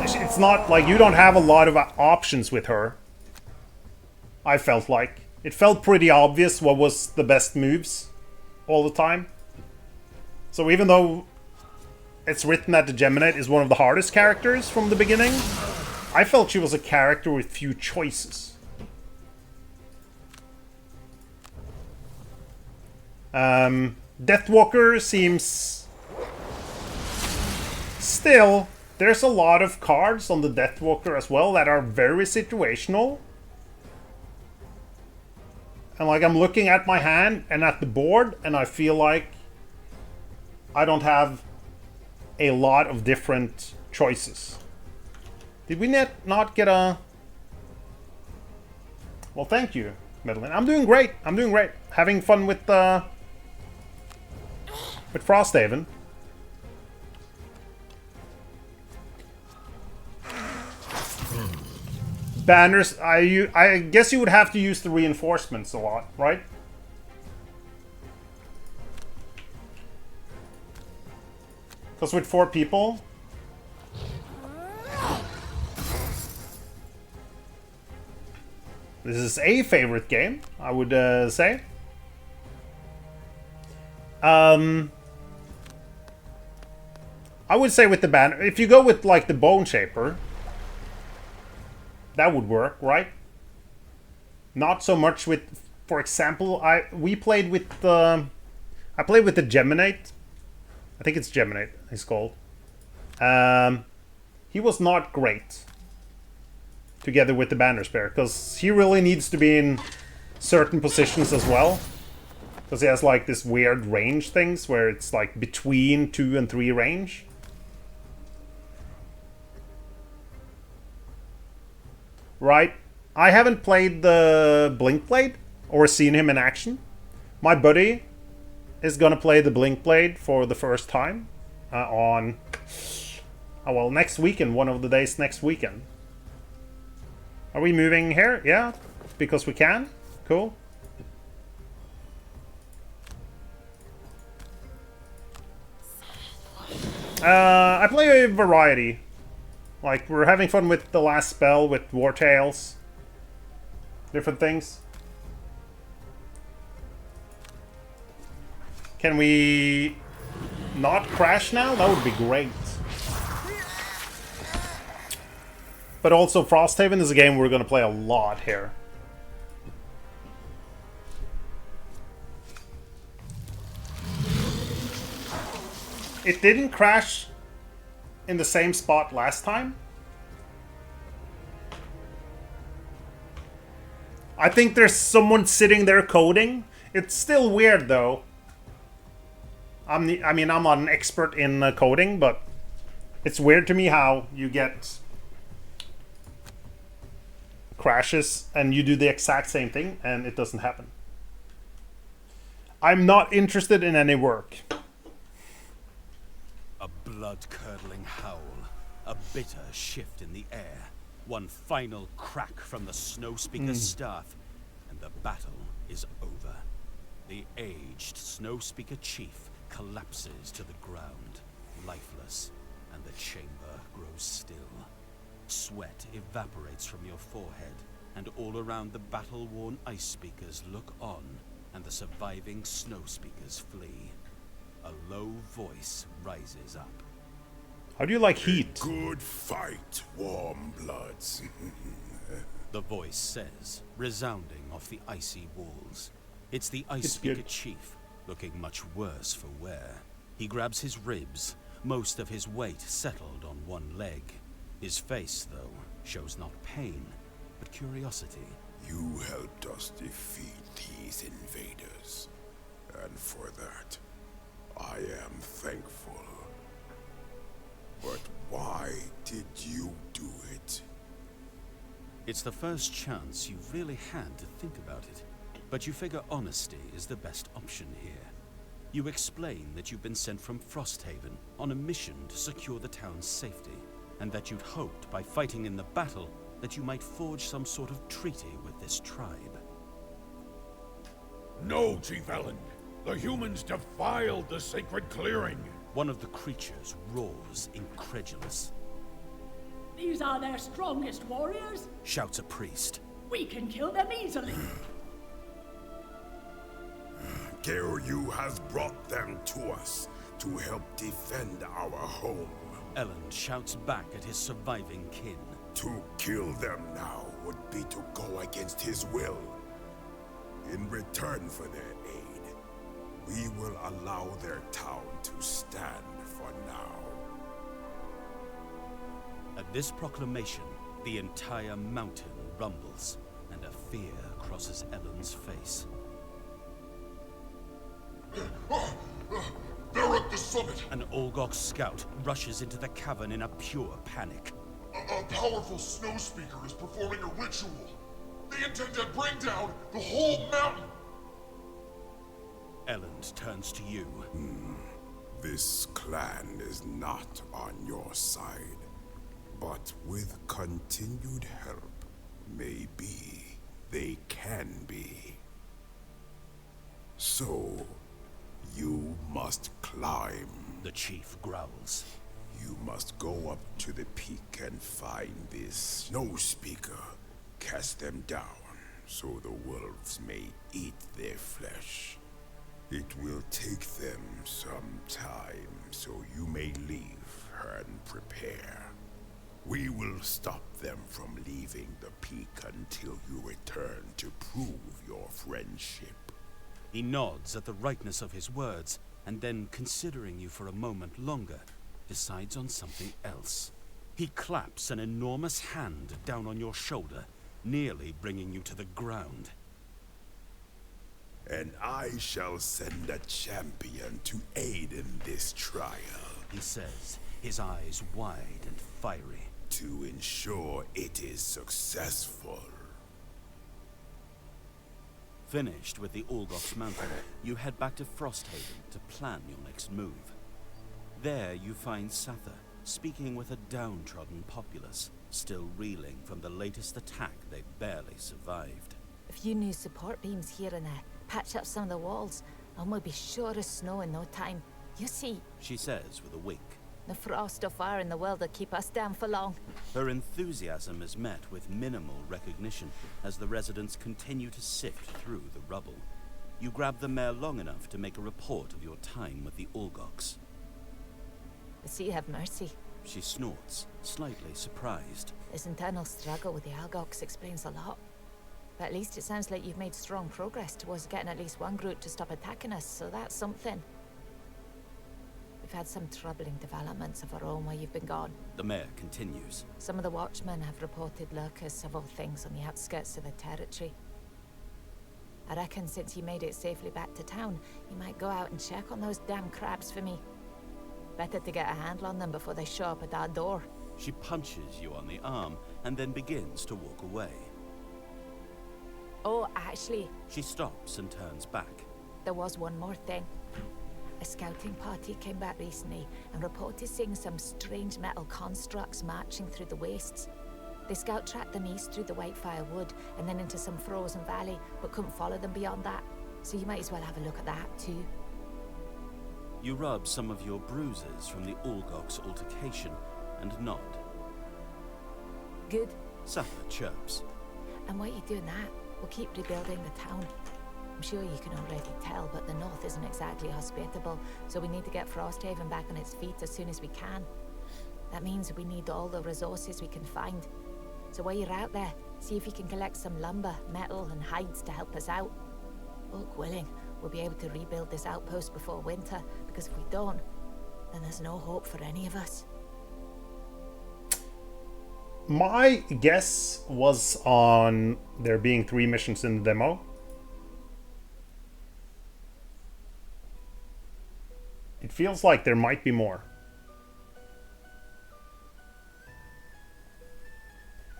It's not like you don't have a lot of options with her. I felt like. It felt pretty obvious what was the best moves all the time. So even though it's written that the Geminate is one of the hardest characters from the beginning, I felt she was a character with few choices. Deathwalker seems... Still, there's a lot of cards on the Deathwalker as well that are very situational. And like, I'm looking at my hand and at the board, and I feel like I don't have a lot of different choices. Did we not get a... Well, thank you, Medellin. I'm doing great. I'm doing great. Having fun with Frosthaven. Banners, I guess you would have to use the reinforcements a lot, right? Because with 4 people... This is a favorite game, I would say. I would say with the banner, if you go with like the Bone Shaper, that would work, right? Not so much with, for example, I played with the Geminate. I think it's Geminate, he's called. He was not great together with the Banner Spear, because he really needs to be in certain positions as well. Because he has like this weird range things where it's like between 2 and 3 range. Right? I haven't played the Blink Blade or seen him in action. My buddy is gonna play the Blink Blade for the first time on next weekend, one of the days next weekend. Are we moving here? Yeah, because we can. Cool. I play a variety. Like, we're having fun with the last spell with War Tales. Different things. Can we not crash now? That would be great. But also, Frosthaven is a game we're going to play a lot here. It didn't crash in the same spot last time. I think there's someone sitting there coding. It's still weird, though. I'm not an expert in coding, but it's weird to me how you get crashes and you do the exact same thing and it doesn't happen. I'm not interested in any work. A blood-curdling howl, a bitter shift in the air, one final crack from the Snowspeaker's staff, and the battle is over. The aged Snowspeaker chief collapses to the ground, lifeless, and the chamber grows still. Sweat evaporates from your forehead, and all around the battle-worn ice speakers look on, and the surviving Snowspeakers flee. A low voice rises up. How do you like heat? Good fight, warm bloods. The voice says, resounding off the icy walls. It's the Ice Speaker chief, looking much worse for wear. He grabs his ribs, most of his weight settled on one leg. His face, though, shows not pain, but curiosity. You helped us defeat these invaders, and for that, I am thankful. But why did you do it? It's the first chance you've really had to think about it, but you figure honesty is the best option here. You explain that you've been sent from Frosthaven on a mission to secure the town's safety, and that you'd hoped by fighting in the battle that you might forge some sort of treaty with this tribe. No, Chief Ellen. The humans defiled the sacred clearing. One of the creatures roars, incredulous. These are their strongest warriors? Shouts a priest. We can kill them easily. Geru has brought them to us to help defend our home. Ellen shouts back at his surviving kin. To kill them now would be to go against his will. In return for their aid, we will allow their town to stand for now. At this proclamation, the entire mountain rumbles, and a fear crosses Ellen's face. They're at the summit! An Olgok scout rushes into the cavern in a pure panic. A powerful snow speaker is performing a ritual. They intend to bring down the whole mountain! Elend turns to you. This clan is not on your side, but with continued help, maybe they can be. So, you must climb. The chief growls. You must go up to the peak and find this snow speaker. Cast them down, so the wolves may eat their flesh. It will take them some time, so you may leave and prepare. We will stop them from leaving the peak until you return to prove your friendship. He nods at the rightness of his words, and then, considering you for a moment longer, decides on something else. He claps an enormous hand down on your shoulder, nearly bringing you to the ground. And I shall send a champion to aid in this trial. He says, his eyes wide and fiery. To ensure it is successful. Finished with the Orgox Mountain, you head back to Frosthaven to plan your next move. There you find Sather, speaking with a downtrodden populace, still reeling from the latest attack they barely survived. A few new support beams here and there, patch up some of the walls, and we'll be sure of snow in no time. You see, She says with a wink. the frost or fire in the world will keep us down for long. Her enthusiasm is met with minimal recognition as the residents continue to sift through the rubble. You grab the mare long enough to make a report of your time with the Orgox. The sea have mercy. She snorts, slightly surprised. This internal struggle with the Algox explains a lot. But at least it sounds like you've made strong progress towards getting at least one group to stop attacking us, so that's something. We've had some troubling developments of our own while you've been gone. The mare continues. Some of the watchmen have reported lurkers of all things on the outskirts of the territory. I reckon since you made it safely back to town, you might go out and check on those damn crabs for me. Better to get a handle on them before they show up at our door. She punches you on the arm and then begins to walk away. Oh, actually, She stops and turns back. there was one more thing. A scouting party came back recently and reported seeing some strange metal constructs marching through the wastes. The scout tracked them east through the Whitefire Wood and then into some frozen valley, but couldn't follow them beyond that. So you might as well have a look at that too. You rub some of your bruises from the Orgox altercation and nod. Good. Sather chirps. And while you're doing that, we'll keep rebuilding the town. I'm sure you can already tell, but the north isn't exactly hospitable, so we need to get Frosthaven back on its feet as soon as we can. That means we need all the resources we can find. So while you're out there, see if you can collect some lumber, metal, and hides to help us out. Bulk willing, we'll be able to rebuild this outpost before winter, because if we don't, then there's no hope for any of us. My guess was on there being 3 missions in the demo. It feels like there might be more.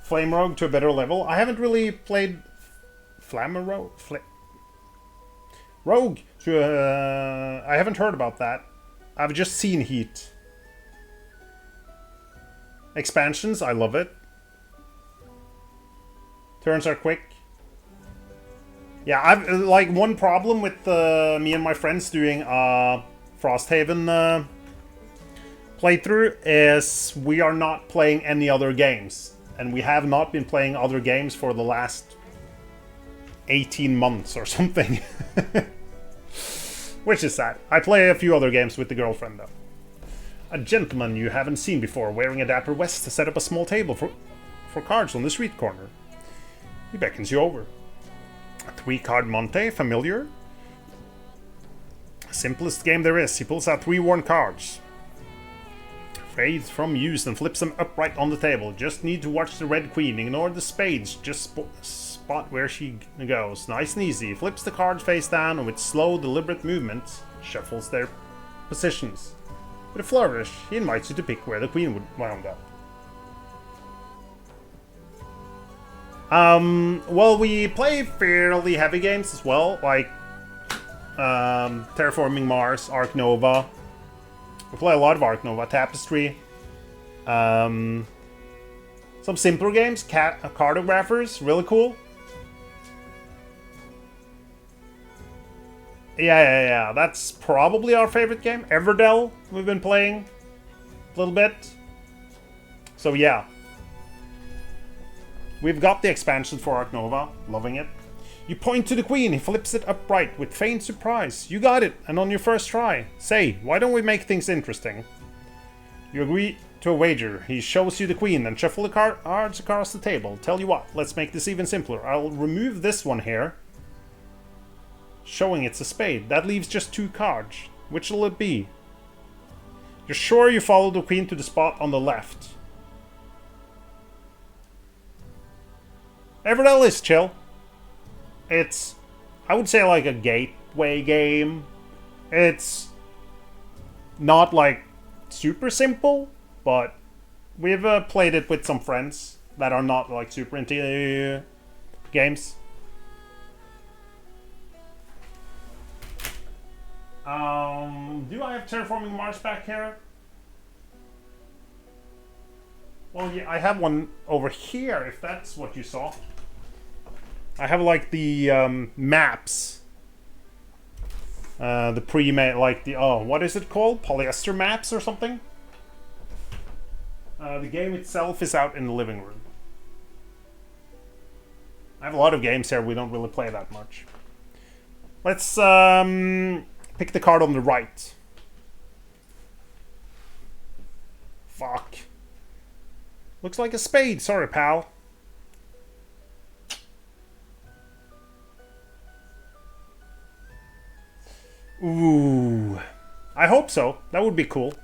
Flame Rogue to a better level. I haven't really played Rogue to I haven't heard about that. I've just seen Heat. Expansions, I love it. Turns are quick. Yeah, I've like one problem with me and my friends doing Frosthaven playthrough is we are not playing any other games, and we have not been playing other games for the last 18 months or something. Which is sad. I play a few other games with the girlfriend though. A gentleman you haven't seen before wearing a dapper vest to set up a small table for cards on the street corner. He beckons you over. A 3-card Monte, familiar? Simplest game there is. He pulls out 3 worn cards. Fades from use and flips them upright on the table. Just need to watch the red queen. Ignore the spades. Just spot where she goes. Nice and easy. Flips the cards face down and with slow, deliberate movements, shuffles their positions. With a flourish, he invites you to pick where the queen would wound up. Well, we play fairly heavy games as well, like Terraforming Mars, Ark Nova. We play a lot of Ark Nova, Tapestry. Some simpler games, Cartographers, really cool. Yeah, that's probably our favorite game. Everdell, we've been playing a little bit. So yeah. We've got the expansion for Ark Nova, loving it. You point to the queen, he flips it upright with faint surprise. You got it, and on your first try. Say, why don't we make things interesting? You agree to a wager. He shows you the queen, then shuffle the cards across the table. Tell you what, let's make this even simpler. I'll remove this one here, showing it's a spade. That leaves just 2 cards. Which will it be? You're sure you follow the queen to the spot on the left. Everdell is chill. It's, I would say, like a gateway game. It's not like super simple, but we've played it with some friends that are not like super into games. Do I have Terraforming Mars back here? Well, yeah, I have one over here, if that's what you saw. I have, like, the maps. The pre-made, like the, oh, what is it called? Polyester maps or something? The game itself is out in the living room. I have a lot of games here we don't really play that much. Let's pick the card on the right. Fuck. Looks like a spade. Sorry, pal. Ooh. I hope so. That would be cool.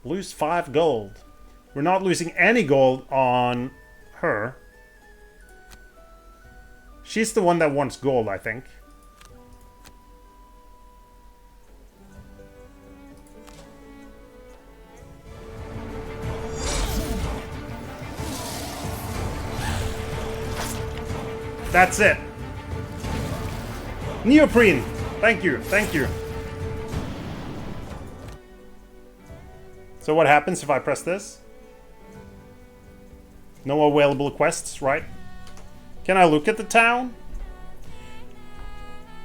Lose 5 gold. We're not losing any gold on her. She's the one that wants gold, I think. That's it. Neoprene. Thank you. Thank you. So what happens if I press this? No available quests, right? Can I look at the town?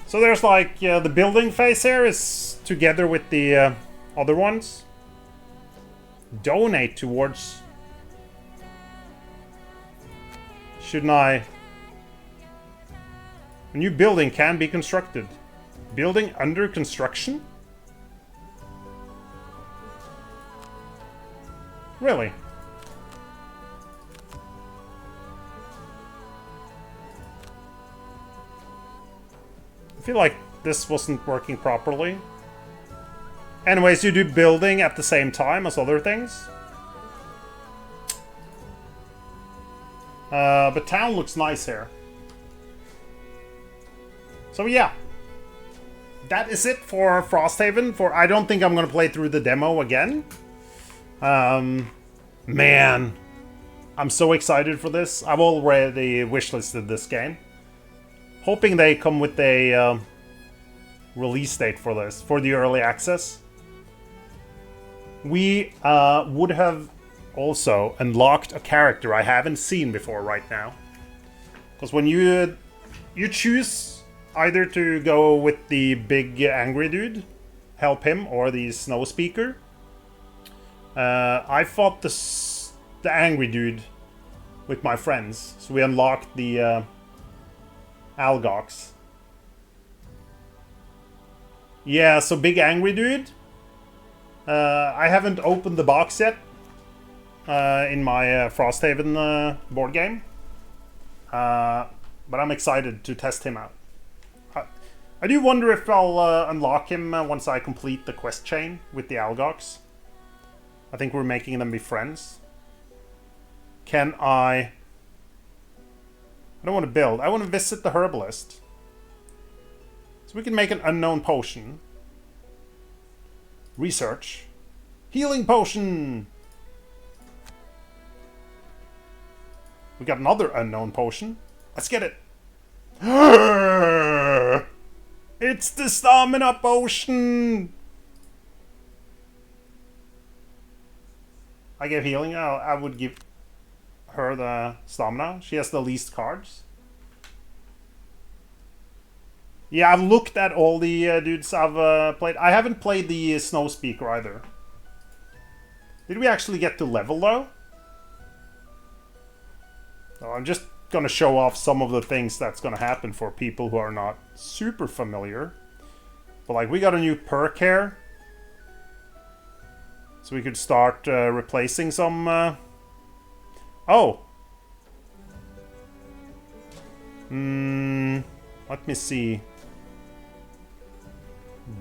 So there's like the building phase here is together with the other ones. Donate towards... Shouldn't I... A new building can be constructed. Building under construction? Really? I feel like this wasn't working properly. Anyways, you do building at the same time as other things. But town looks nice here. So yeah. That is it for Frosthaven. I don't think I'm gonna play through the demo again. Man. I'm so excited for this. I've already wishlisted this game. Hoping they come with a release date for this, for the early access. We would have also unlocked a character I haven't seen before right now. Because when you choose either to go with the big angry dude, help him, or the snow speaker. I fought the angry dude with my friends, so we unlocked the Algox. Yeah, so big angry dude. I haven't opened the box yet in my Frosthaven board game. But I'm excited to test him out. I do wonder if I'll unlock him once I complete the quest chain with the Algox. I think we're making them be friends. Can I don't want to build. I want to visit the herbalist. So we can make an unknown potion. Research. Healing potion! We got another unknown potion. Let's get it. It's the stamina potion! I give healing. I would give her the stamina. She has the least cards. Yeah, I've looked at all the dudes I've played. I haven't played the Snow Speaker either. Did we actually get to level though? Oh, I'm just gonna show off some of the things that's gonna happen for people who are not super familiar. But like, we got a new perk here. So we could start replacing some... Oh! Let me see.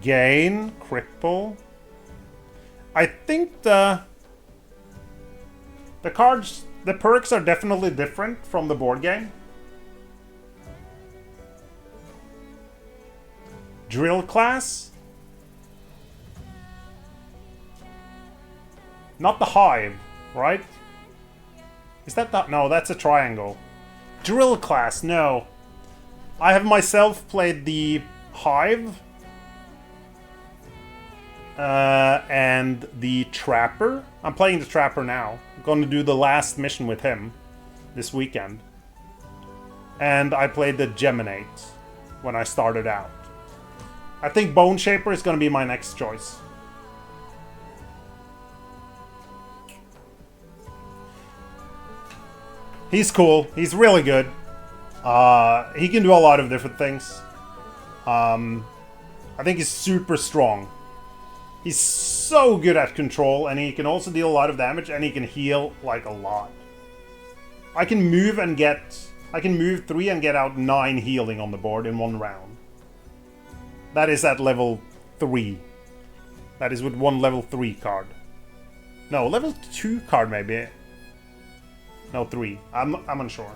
Gain, cripple. I think the cards, the perks are definitely different from the board game. Drill class. Not the hive, right? Is that the... No, that's a triangle. Drill class, no. I have myself played the Hive and the Trapper. I'm playing the Trapper now. I'm going to do the last mission with him this weekend. And I played the Geminate when I started out. I think Bone Shaper is going to be my next choice. He's cool. He's really good. He can do a lot of different things. I think he's super strong. He's so good at control, and he can also deal a lot of damage, and he can heal like a lot. I can move 3 and get out 9 healing on the board in 1 round. That is at level 3. That is with 1 level 3 card. No, level 2 card maybe. No, 3. I'm unsure.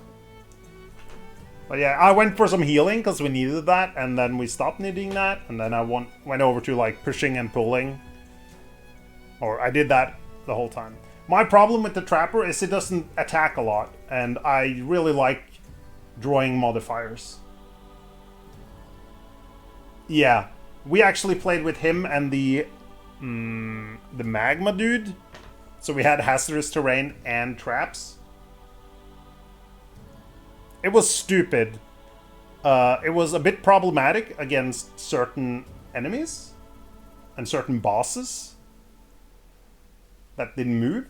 But yeah, I went for some healing because we needed that, and then we stopped needing that, and then I went over to like pushing and pulling. Or I did that the whole time. My problem with the Trapper is it doesn't attack a lot, and I really like drawing modifiers. Yeah, we actually played with him and the Magma dude. So we had hazardous terrain and traps. It was stupid. It was a bit problematic against certain enemies and certain bosses that didn't move.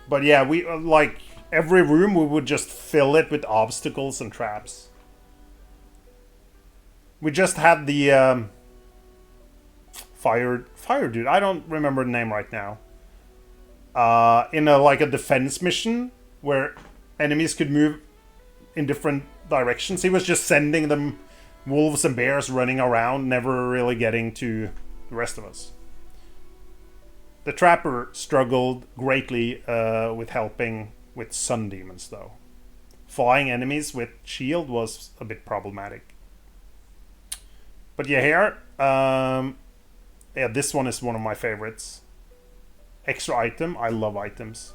But yeah, we like every room we would just fill it with obstacles and traps. We just had the fire dude. I don't remember the name right now. In a defense mission where enemies could move in different directions. He was just sending them wolves and bears running around, never really getting to the rest of us. The Trapper struggled greatly with helping with sun demons, though. Flying enemies with shield was a bit problematic. But yeah, here, yeah, this one is one of my favorites. Extra item. I love items.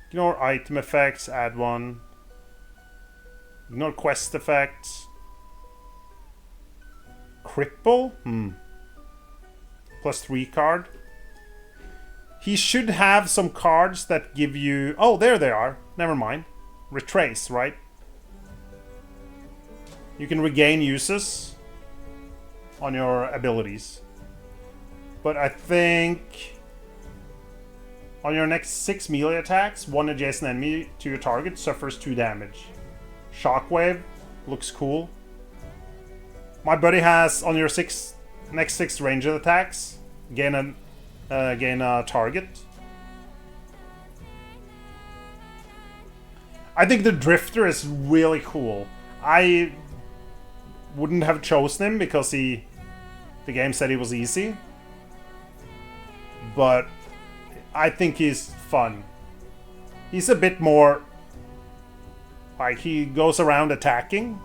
Ignore item effects. Add one. Ignore quest effects. Cripple? +3 card. He should have some cards that give you... Oh, there they are. Never mind. Retrace, right? You can regain uses on your abilities. But I think on your next 6 melee attacks, 1 adjacent enemy to your target suffers 2 damage. Shockwave looks cool. My buddy has on your next 6 ranged attacks, gain a target. I think the Drifter is really cool. I wouldn't have chosen him because the game said he was easy. But I think he's fun. He's a bit more... Like, he goes around attacking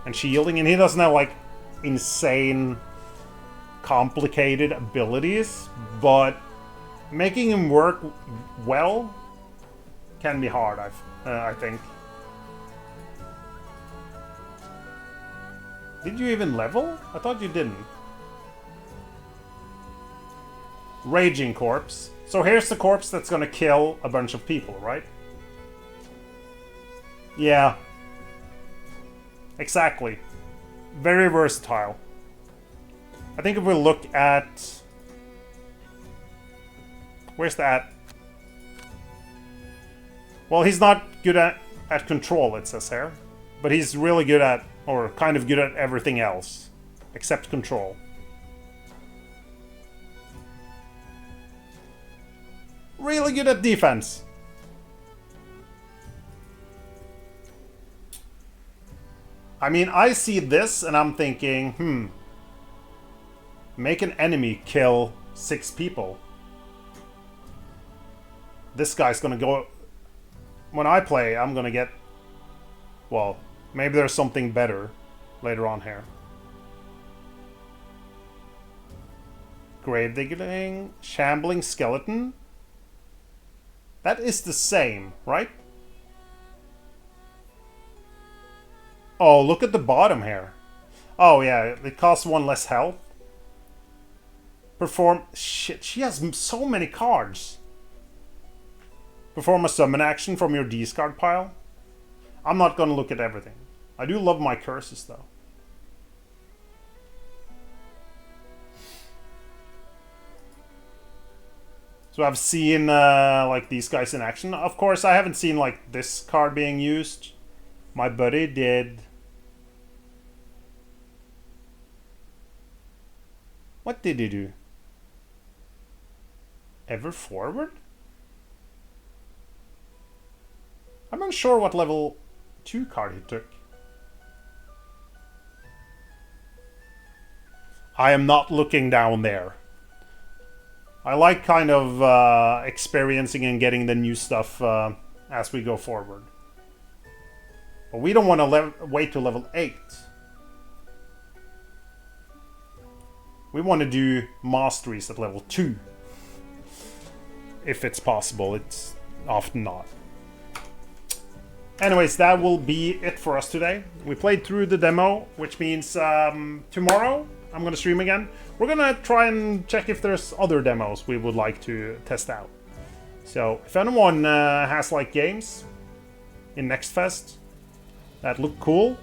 and shielding, and he doesn't have, like, insane, complicated abilities, but making him work well can be hard, I think. Did you even level? I thought you didn't. Raging Corpse. So here's the corpse that's gonna kill a bunch of people, right? Yeah. Exactly. Very versatile. I think if we look at... Where's that? Well, he's not good at control, it says here. But he's really good at, or kind of good at everything else. Except control. Really good at defense. I mean, I see this and I'm thinking, make an enemy kill 6 people. This guy's gonna go... When I play, I'm gonna get... Well, maybe there's something better later on here. Grave digging, shambling skeleton. That is the same, right? Oh, look at the bottom here. Oh yeah, it costs 1 less health. Perform... Shit, she has so many cards. Perform a summon action from your discard pile. I'm not gonna look at everything. I do love my curses though. So I've seen like these guys in action. Of course, I haven't seen like this card being used. My buddy did. What did he do? Ever forward? I'm not sure what level 2 card he took. I am not looking down there. I like kind of experiencing and getting the new stuff as we go forward. But we don't want to wait to level 8. We want to do masteries at level 2. If it's possible, it's often not. Anyways, that will be it for us today. We played through the demo, which means tomorrow I'm going to stream again. We're going to try and check if there's other demos we would like to test out. So, if anyone has like games in nextfest that look cool,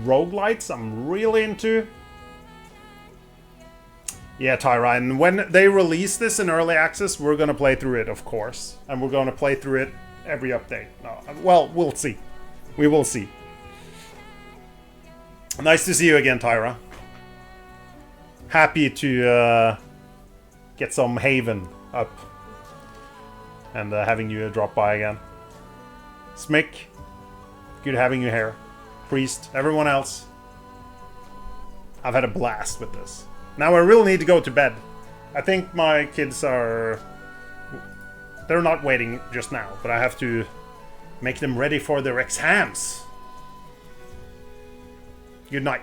roguelites I'm really into. Yeah, Tyra, and when they release this in early access, we're going to play through it, of course. And we're going to play through it every update. Well, we'll see. We will see. Nice to see you again, Tyra. Happy to get some Haven up. And having you drop by again. Smick, good having you here. Priest, everyone else. I've had a blast with this. Now I really need to go to bed. I think my kids are... They're not waiting just now, but I have to make them ready for their exams. Good night.